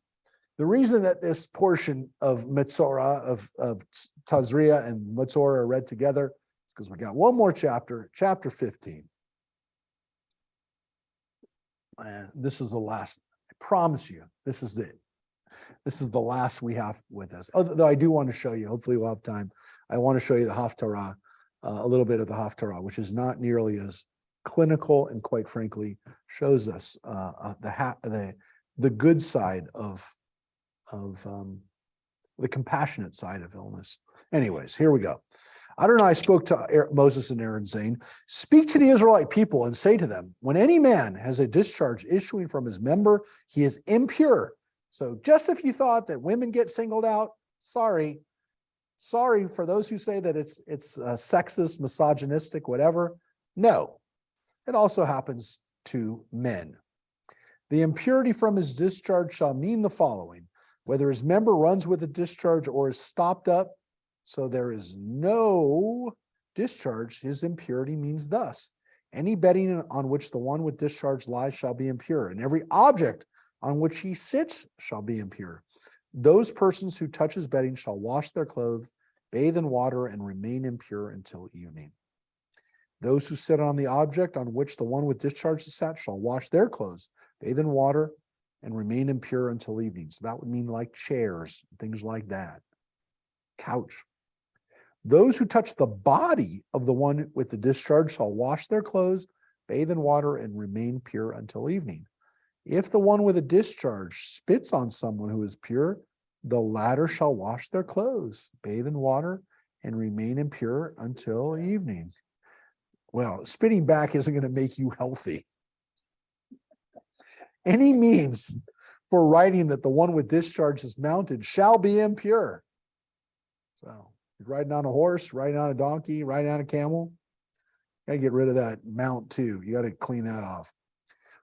The reason that this portion of Metzorah, of Tazria and Metzorah are read together is because we got one more chapter, chapter 15. And this is the last, I promise you, this is it. This is the last we have with this. Although I do want to show you, hopefully we'll have time. I want to show you the Haftarah, a little bit of the Haftarah, which is not nearly as clinical and quite frankly shows us the good side of the compassionate side of illness. Anyways, here we go. Adonai spoke to Moses and Aaron, saying, "Speak to the Israelite people and say to them, when any man has a discharge issuing from his member, he is impure." So just if you thought that women get singled out, sorry for those who say that it's sexist, misogynistic, whatever. No, it also happens to men. The impurity from his discharge shall mean the following: whether his member runs with a discharge or is stopped up, so there is no discharge, his impurity means thus: any bedding on which the one with discharge lies shall be impure, and every object on which he sits shall be impure. Those persons who touch his bedding shall wash their clothes, bathe in water, and remain impure until evening. Those who sit on the object on which the one with discharge is sat shall wash their clothes, bathe in water, and remain impure until evening. So that would mean like chairs, things like that. Couch. Those who touch the body of the one with the discharge shall wash their clothes, bathe in water, and remain pure until evening. If the one with a discharge spits on someone who is pure, the latter shall wash their clothes, bathe in water, and remain impure until evening. Well, spitting back isn't going to make you healthy. Any means for writing that the one with discharge is mounted shall be impure. So you're riding on a horse, riding on a donkey, riding on a camel. You got to get rid of that mount too. You got to clean that off.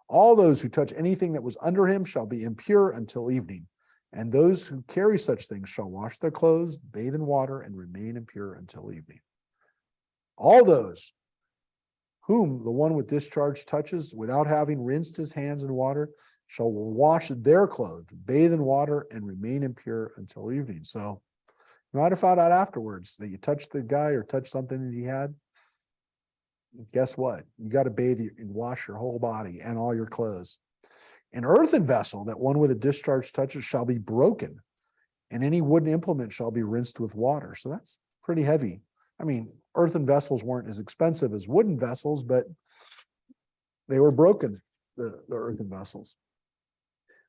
All those who touch anything that was under him shall be impure until evening. And those who carry such things shall wash their clothes, bathe in water, and remain impure until evening. All those whom the one with discharge touches without having rinsed his hands in water shall wash their clothes, bathe in water, and remain impure until evening. So you might have found out afterwards that you touched the guy or touched something that he had. Guess what? You got to bathe and wash your whole body and all your clothes. An earthen vessel that one with a discharge touches shall be broken, and any wooden implement shall be rinsed with water. So that's pretty heavy. I mean, earthen vessels weren't as expensive as wooden vessels, but they were broken, the earthen vessels.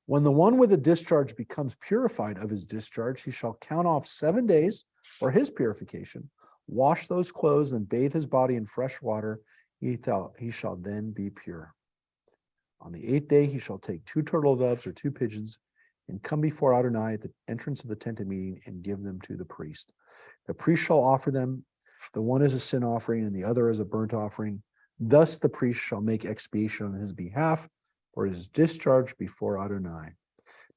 When the one with a discharge becomes purified of his discharge, he shall count off 7 days for his purification, wash those clothes and bathe his body in fresh water. He shall then be pure. On the 8th day, he shall take 2 turtle doves or 2 pigeons and come before Adonai at the entrance of the tent of meeting and give them to the priest. The priest shall offer them, the one as a sin offering and the other as a burnt offering. Thus the priest shall make expiation on his behalf for his discharge before Adonai.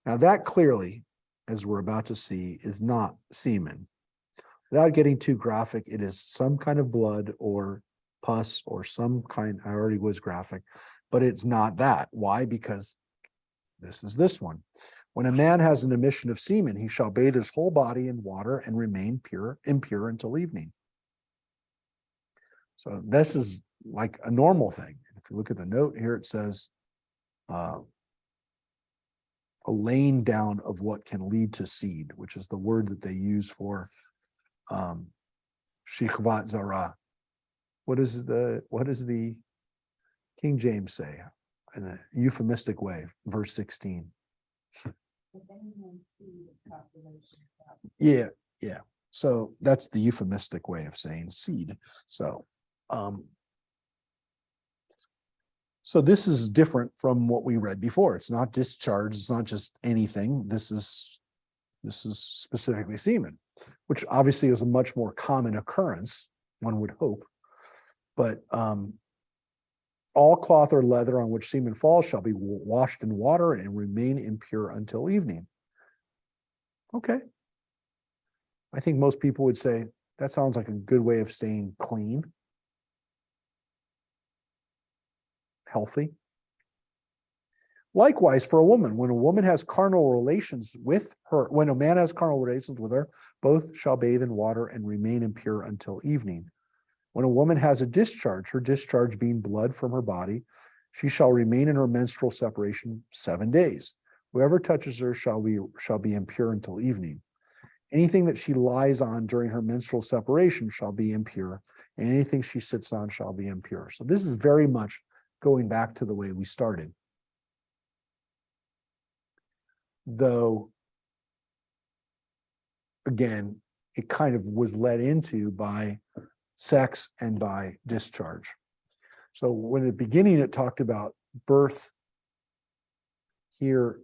Now that clearly, as we're about to see, is not semen. Without getting too graphic, it is some kind of blood or pus or some kind, I already was graphic, but it's not that. Why? Because this is this one. When a man has an emission of semen, he shall bathe his whole body in water and remain impure until evening. So this is like a normal thing. If you look at the note here, it says a laying down of what can lead to seed, which is the word that they use for shichvat zara. What does the King James say in a euphemistic way? Verse 16. Yeah. So that's the euphemistic way of saying seed. So this is different from what we read before. It's not discharge. It's not just anything. This is specifically semen, which obviously is a much more common occurrence, one would hope. But all cloth or leather on which semen falls shall be washed in water and remain impure until evening. Okay. I think most people would say that sounds like a good way of staying clean, healthy. Likewise, for a woman, when a woman has carnal relations with her, when a man has carnal relations with her, both shall bathe in water and remain impure until evening. When a woman has a discharge, her discharge being blood from her body, she shall remain in her menstrual separation 7 days. Whoever touches her shall be impure until evening. Anything that she lies on during her menstrual separation shall be impure, and anything she sits on shall be impure. So this is very much going back to the way we started. Though, again, it kind of was led into by sex and by discharge. So when at the beginning it talked about birth here,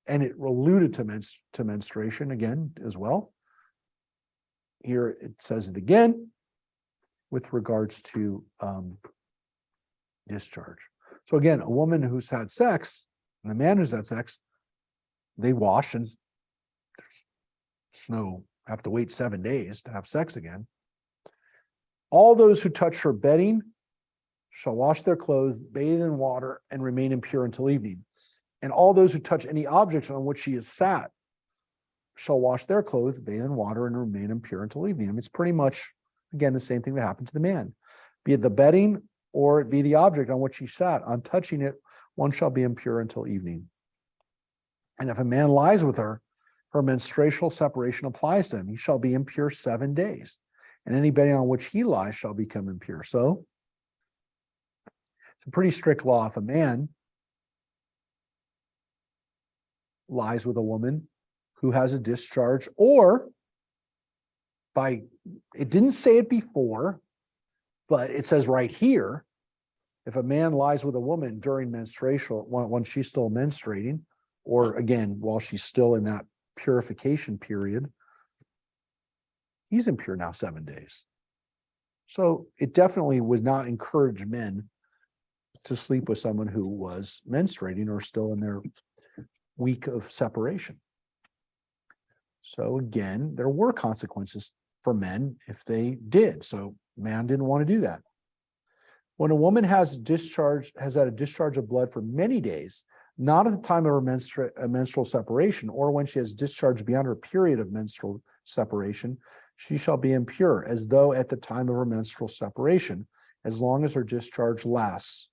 and it alluded to menstruation again as well. Here it says it again with regards to discharge. So again, a woman who's had sex and a man who's had sex, they wash and have to wait 7 days to have sex again. All those who touch her bedding shall wash their clothes, bathe in water, and remain impure until evening. And all those who touch any object on which she is sat shall wash their clothes, bathe in water, and remain impure until evening. I mean, it's pretty much, again, the same thing that happened to the man. Be it the bedding or it be the object on which he sat. On touching it, one shall be impure until evening. And if a man lies with her, her menstrual separation applies to him. He shall be impure 7 days. And any bedding on which he lies shall become impure. So it's a pretty strict law. If a man lies with a woman who has a discharge, or it didn't say it before, but it says right here, if a man lies with a woman during menstruation, when she's still menstruating, or again, while she's still in that purification period, he's impure now 7 days. So it definitely would not encourage men to sleep with someone who was menstruating or still in their week of separation. So again, there were consequences for men if they did. So man didn't want to do that. When a woman has had a discharge of blood for many days, not at the time of her menstrual separation, or when she has discharge beyond her period of menstrual separation, she shall be impure, as though at the time of her menstrual separation, as long as her discharge lasts.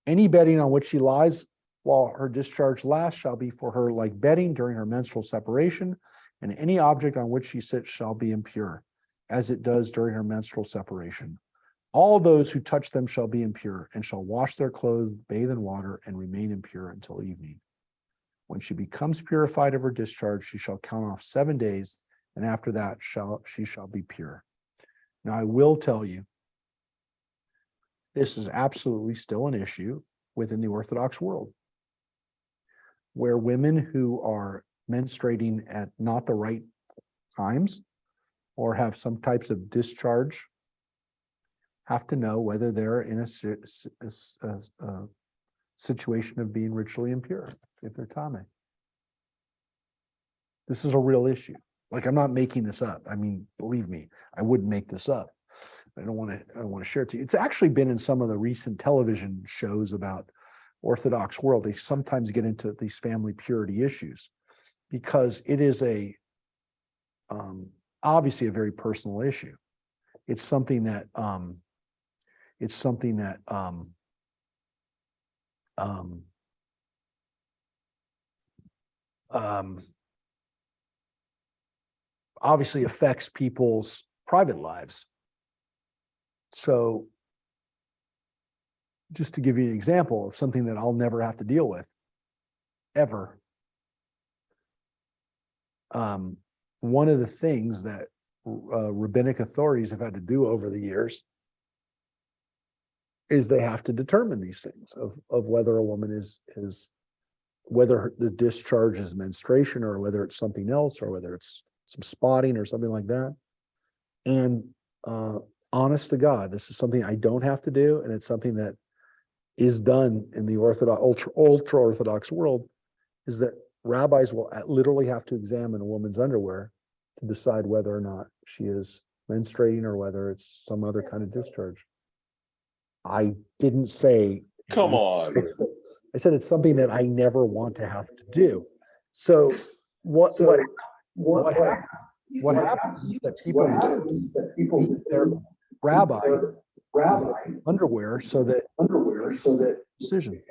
Any bedding on which she lies while her discharge lasts shall be for her like bedding during her menstrual separation, and any object on which she sits shall be impure. as it does during her menstrual separation. All those who touch them shall be impure and shall wash their clothes, bathe in water, and remain impure until evening. When she becomes purified of her discharge, she shall count off 7 days, and after that she shall be pure. Now, I will tell you, this is absolutely still an issue within the Orthodox world, where women who are menstruating at not the right times or have some types of discharge have to know whether they're in a situation of being ritually impure if they're Tame. This is a real issue. Like, I'm not making this up. I mean, believe me, I wouldn't make this up. I don't want to share it to you. It's actually been in some of the recent television shows about Orthodox world. They sometimes get into these family purity issues because it is obviously a very personal issue. It's something that obviously affects people's private lives. So just to give you an example of something that I'll never have to deal with, ever. One of the things that rabbinic authorities have had to do over the years is they have to determine these things of whether a woman is whether the discharge is menstruation or whether it's something else or whether it's some spotting or something like that. And honest to God, this is something I don't have to do, and it's something that is done in the Orthodox, ultra Orthodox world, is that rabbis will literally have to examine a woman's underwear to decide whether or not she is menstruating or whether it's some other kind of discharge. I didn't say. Come on. I said it's something that I never want to have to do. So what happens is that people use their rabbi underwear so that decision.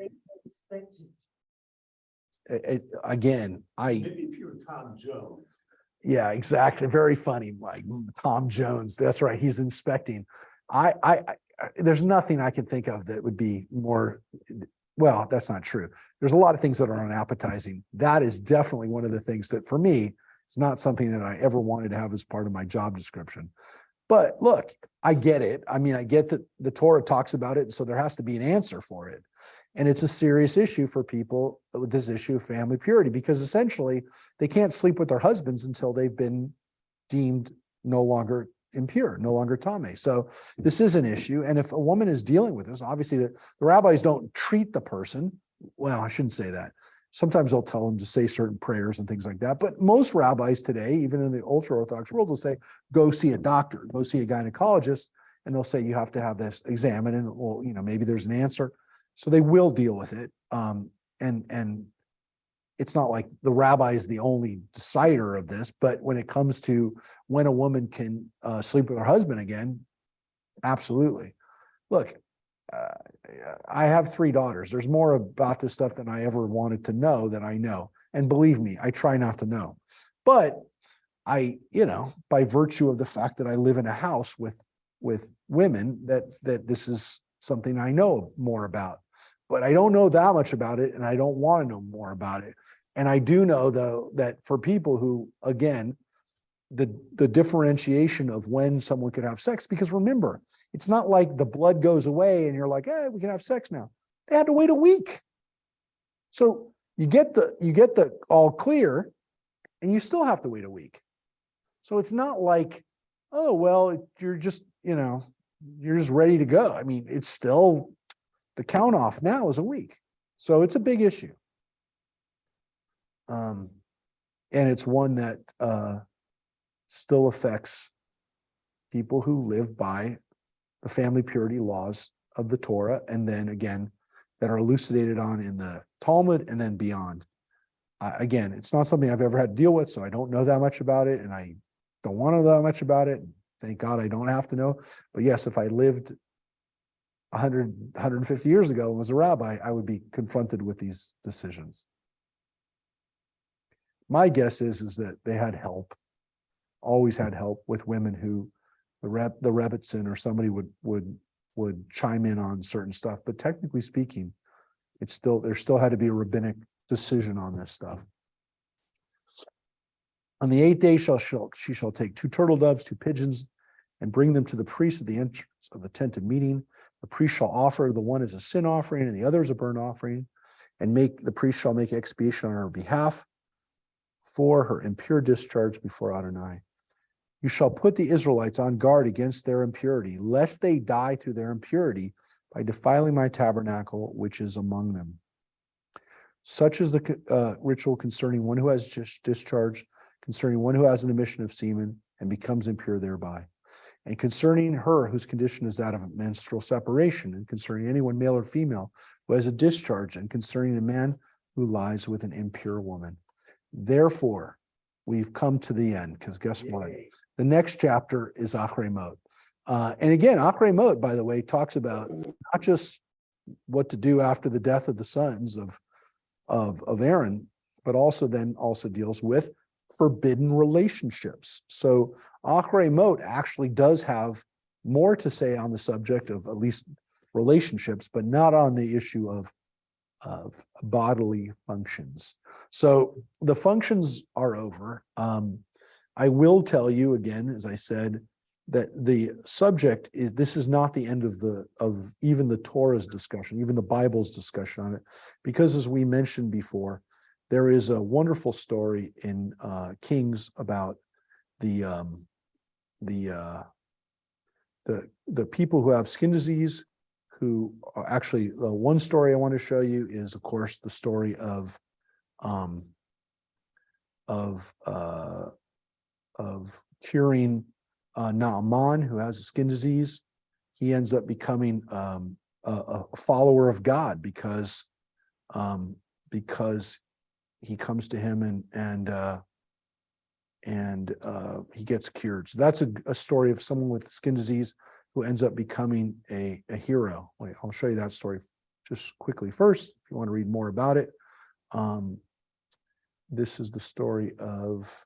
Again, Maybe if you're Tom Jones. yeah, exactly. Very funny, like Tom Jones. That's right. He's inspecting. There's nothing I can think of that would be more. Well, that's not true. There's a lot of things that are unappetizing. That is definitely one of the things that, for me, it's not something that I ever wanted to have as part of my job description. But look, I get it. I mean, I get that the Torah talks about it, so there has to be an answer for it. And it's a serious issue for people with this issue of family purity, because essentially they can't sleep with their husbands until they've been deemed no longer impure, no longer tame. So this is an issue. And if a woman is dealing with this, obviously the rabbis don't treat the person. Well, I shouldn't say that. Sometimes they'll tell them to say certain prayers and things like that. But most rabbis today, even in the ultra-Orthodox world, will say, go see a doctor, go see a gynecologist, and they'll say you have to have this examined, and well, maybe there's an answer. So they will deal with it. And it's not like the rabbi is the only decider of this, but when it comes to when a woman can sleep with her husband again, absolutely. Look, I have 3 daughters. There's more about this stuff than I ever wanted to know than I know. And believe me, I try not to know. But I, by virtue of the fact that I live in a house with women, that this is something I know more about. But I don't know that much about it, and I don't want to know more about it. And I do know, though, that for people who, again, the differentiation of when someone could have sex, because remember, it's not like the blood goes away and you're like, hey, we can have sex now. They had to wait a week. So you get the all clear, and you still have to wait a week. So it's not like, oh, well, you're just ready to go. I mean, it's still, the count off now is a week. So it's a big issue. And it's one that still affects people who live by the family purity laws of the Torah, and then again, that are elucidated on in the Talmud and then beyond. Again, it's not something I've ever had to deal with, so I don't know that much about it, and I don't want to know that much about it. Thank God I don't have to know. But yes, if I lived 100, 150 years ago and was a rabbi, I would be confronted with these decisions. My guess is that they had help, always had help with women who the Rebbitzin or somebody would chime in on certain stuff. But technically speaking, there still had to be a rabbinic decision on this stuff. On the 8th day she shall take 2 turtle doves, 2 pigeons, and bring them to the priest at the entrance of the tent of meeting. The priest shall offer the one as a sin offering and the other as a burnt offering, and the priest shall make expiation on her behalf for her impure discharge before Adonai. You shall put the Israelites on guard against their impurity, lest they die through their impurity by defiling my tabernacle, which is among them. Such is the ritual concerning one who has discharged, concerning one who has an emission of semen and becomes impure thereby, and concerning her whose condition is that of menstrual separation, and concerning anyone male or female who has a discharge, and concerning a man who lies with an impure woman. Therefore, we've come to the end, because guess what? The next chapter is Achrei Mot. And again, Achrei Mot, by the way, talks about not just what to do after the death of the sons of Aaron, but also deals with forbidden relationships. So Achrei Mot actually does have more to say on the subject of at least relationships, but not on the issue of bodily functions. So the functions are over. I will tell you again, as I said, that the subject this is not the end of even the Torah's discussion, even the Bible's discussion on it, because as we mentioned before, there is a wonderful story in Kings about the people who have skin disease, who are actually, the one story I want to show you is, of course, the story of curing Naaman, who has a skin disease. He ends up becoming a follower of God because he comes to him and he gets cured. So that's a story of someone with skin disease who ends up becoming a hero. Wait, I'll show you that story just quickly first, if you want to read more about it. This is the story of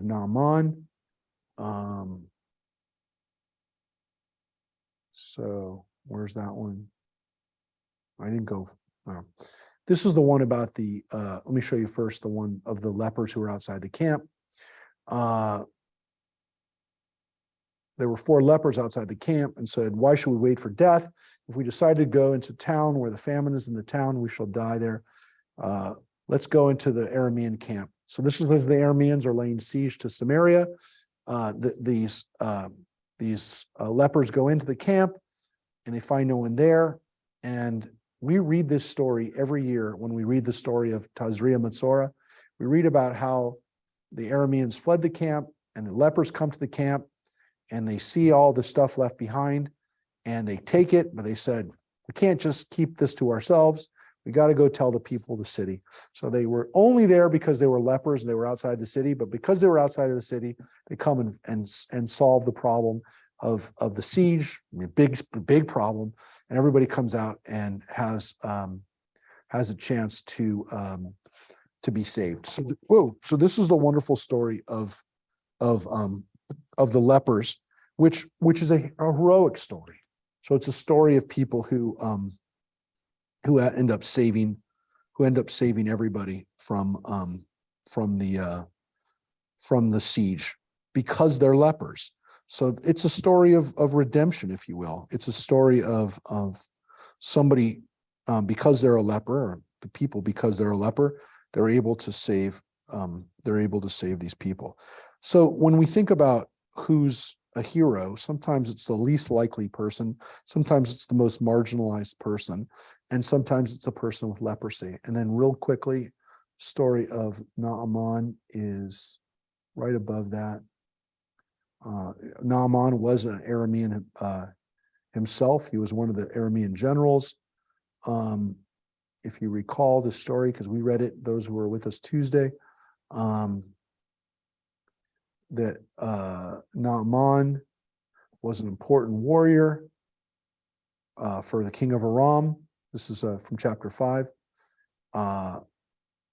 Naaman. So where's that one? I didn't go. This is the one about let me show you first the one of the lepers who were outside the camp. There were 4 lepers outside the camp and said, why should we wait for death? If we decide to go into town where the famine is in the town, we shall die there. Let's go into the Aramean camp. So this is as the Arameans are laying siege to Samaria. These lepers go into the camp and they find no one there. And we read this story every year when we read the story of Tazria Matzorah. We read about how the Arameans fled the camp and the lepers come to the camp and they see all the stuff left behind and they take it, but they said, we can't just keep this to ourselves. We got to go tell the people of the city. So they were only there because they were lepers and they were outside the city, but because they were outside of the city, they come and solve the problem of the siege, big problem, and everybody comes out and has a chance to be saved. So this is the wonderful story of the lepers, which is a heroic story. So it's a story of people who end up saving everybody from the siege because they're lepers. So it's a story of redemption, if you will. It's a story of somebody because they're a leper, or the people because they're a leper, they're able to save these people. So when we think about who's a hero, sometimes it's the least likely person, sometimes it's the most marginalized person, and sometimes it's a person with leprosy. And then real quickly, story of Naaman is right above that. Naaman was an Aramean himself. He was one of the Aramean generals. If you recall the story, because we read it, those who were with us Tuesday, that Naaman was an important warrior for the king of Aram. This is from chapter 5.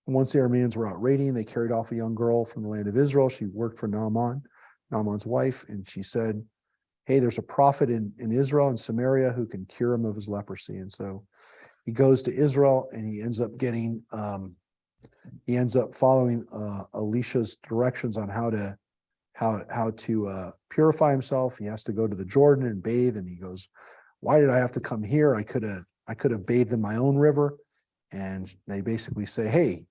once the Arameans were out raiding, they carried off a young girl from the land of Israel. She worked for Naaman's wife, and she said, hey, there's a prophet in Israel and Samaria who can cure him of his leprosy. And so he goes to Israel, and he ends up getting, he ends up following Elisha's directions on how to purify himself. He has to go to the Jordan and bathe, and he goes, why did I have to come here? I could have bathed in my own river. And they basically say, hey,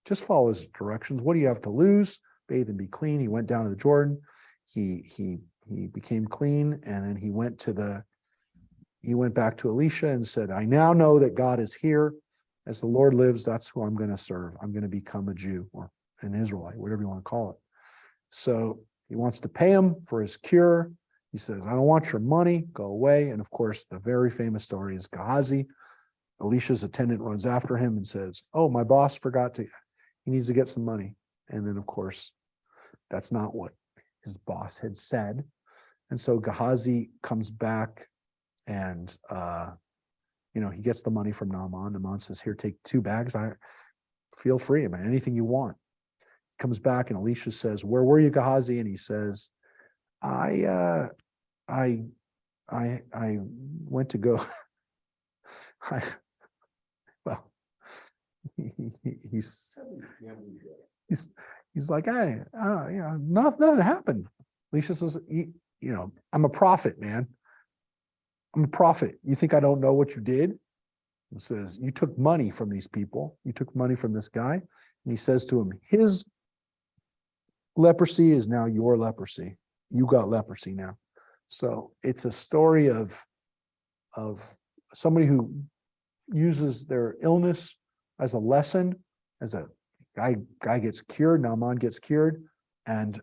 just follow his directions. What do you have to lose? Bathe and be clean. He went down to the Jordan. He became clean, and then he went back to Elisha and said, I now know that God is here. As the Lord lives, that's who I'm going to serve. I'm going to become a Jew or an Israelite, whatever you want to call it. So he wants to pay him for his cure. He says, I don't want your money, go away. And of course, the very famous story is Gehazi. Elisha's attendant runs after him and says, oh, my boss he needs to get some money. And then, of course, that's not what his boss had said. And so Gehazi comes back, and he gets the money from Naaman. Naaman says, here, take 2 bags. I feel free, man, anything you want. Comes back, and Elisha says, where were you, Gehazi? And he says, I went to go. He's like, hey, nothing happened. Elisha says, I'm a prophet, man. I'm a prophet. You think I don't know what you did? He says, you took money from these people. You took money from this guy. And he says to him, his leprosy is now your leprosy. You got leprosy now. So it's a story of somebody who uses their illness as a lesson, as a guy gets cured, Naaman gets cured, and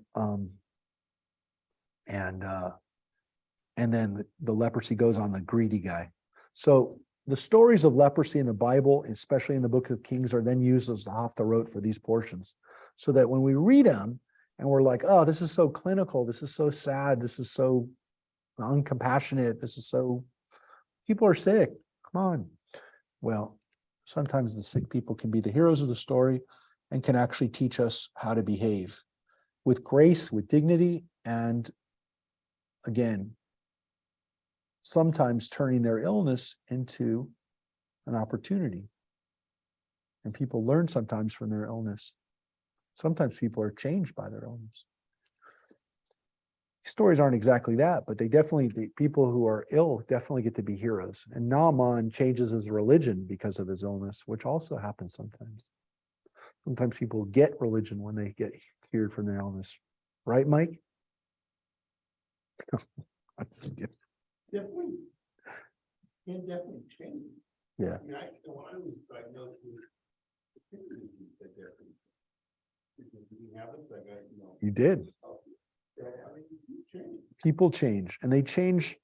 then the leprosy goes on the greedy guy. So the stories of leprosy in the Bible, especially in the book of Kings, are then used as the haftarot for these portions, so that when we read them and we're like, oh, this is so clinical, this is so sad, this is so uncompassionate, people are sick, come on. Well, sometimes the sick people can be the heroes of the story and can actually teach us how to behave with grace, with dignity, and again, sometimes turning their illness into an opportunity. And people learn sometimes from their illness. Sometimes people are changed by their illness. Stories aren't exactly that, but the people who are ill definitely get to be heroes. And Naaman changes his religion because of his illness, which also happens sometimes. Sometimes people get religion when they get cured from their illness. Right, Mike? I'm just kidding. Definitely. Can definitely change. Yeah. I mean, when I was diagnosed with kidney disease, I definitely. Because it didn't happen, so I got, You did. Yeah, I mean, you change. People change, and they change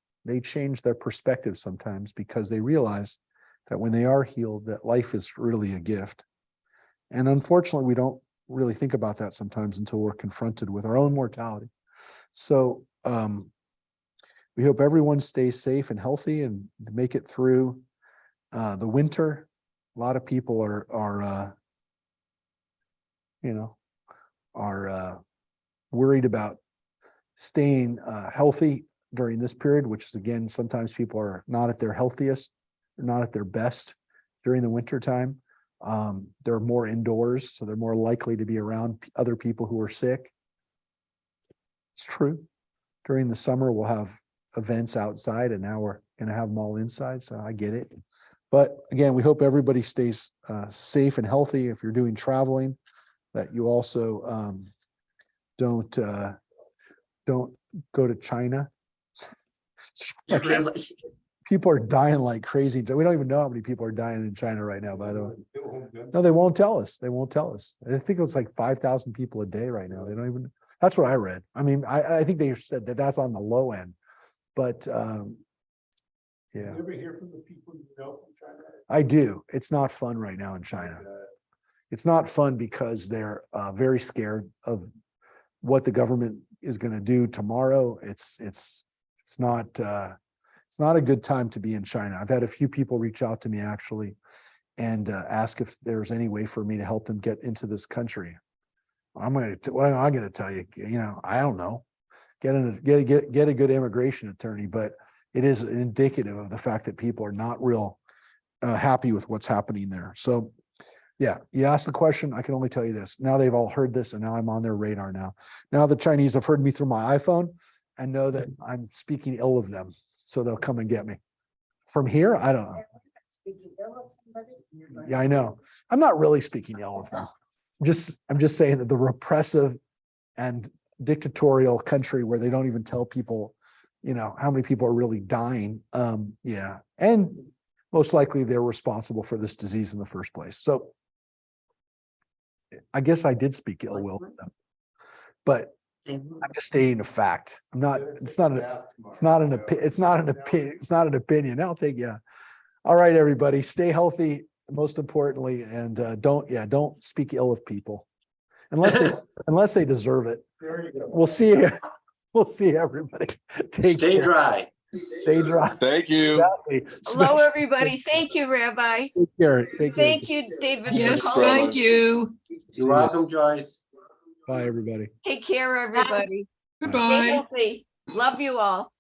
their perspective sometimes, because they realize that when they are healed, that life is really a gift. And unfortunately, we don't really think about that sometimes until we're confronted with our own mortality. So we hope everyone stays safe and healthy and make it through the winter. A lot of people are worried about staying healthy during this period, which is, again, sometimes people are not at their healthiest, not at their best during the winter time. They're more indoors, so they're more likely to be around other people who are sick. It's true. During the summer, we'll have events outside, and now we're going to have them all inside, so I get it. But again, we hope everybody stays safe and healthy. If you're doing traveling, that you also don't go to China. Really? People are dying like crazy. We don't even know how many people are dying in China right now, by the way. No, they won't tell us. They won't tell us. I think it's like 5,000 people a day right now. They don't even, that's what I read. I mean, I think they said that that's on the low end, but yeah. You ever hear from the people you know from China? I do. It's not fun right now in China. It's not fun because they're very scared of what the government is going to do tomorrow. It's not a good time to be in China. I've had a few people reach out to me actually and ask if there's any way for me to help them get into this country. What am I going to tell you? I don't know. Get a good immigration attorney, but it is indicative of the fact that people are not real happy with what's happening there. So, yeah, you asked the question. I can only tell you this. Now they've all heard this, and now I'm on their radar now. Now the Chinese have heard me through my iPhone and know that I'm speaking ill of them, so they'll come and get me. From here, I don't know. Speaking ill of somebody, you're going Yeah, I know. I'm not really speaking ill of them. I'm just saying that the repressive and dictatorial country where they don't even tell people, how many people are really dying. Yeah. And most likely they're responsible for this disease in the first place. So I guess I did speak ill will of them, but I'm just stating a fact. It's not an opinion. I'll take, yeah. All right, everybody, stay healthy, most importantly, and don't speak ill of people unless they deserve it. We'll see you. We'll see everybody. Stay care. dry. Stay dry. Thank you. Exactly. Hello, everybody. Thank you, Rabbi. Take care. Take care. Thank you, David. Yes, for calling. thank you. See You're ya. welcome, Joyce. Bye, everybody. Take care, everybody. Stay Goodbye. healthy. Love you all.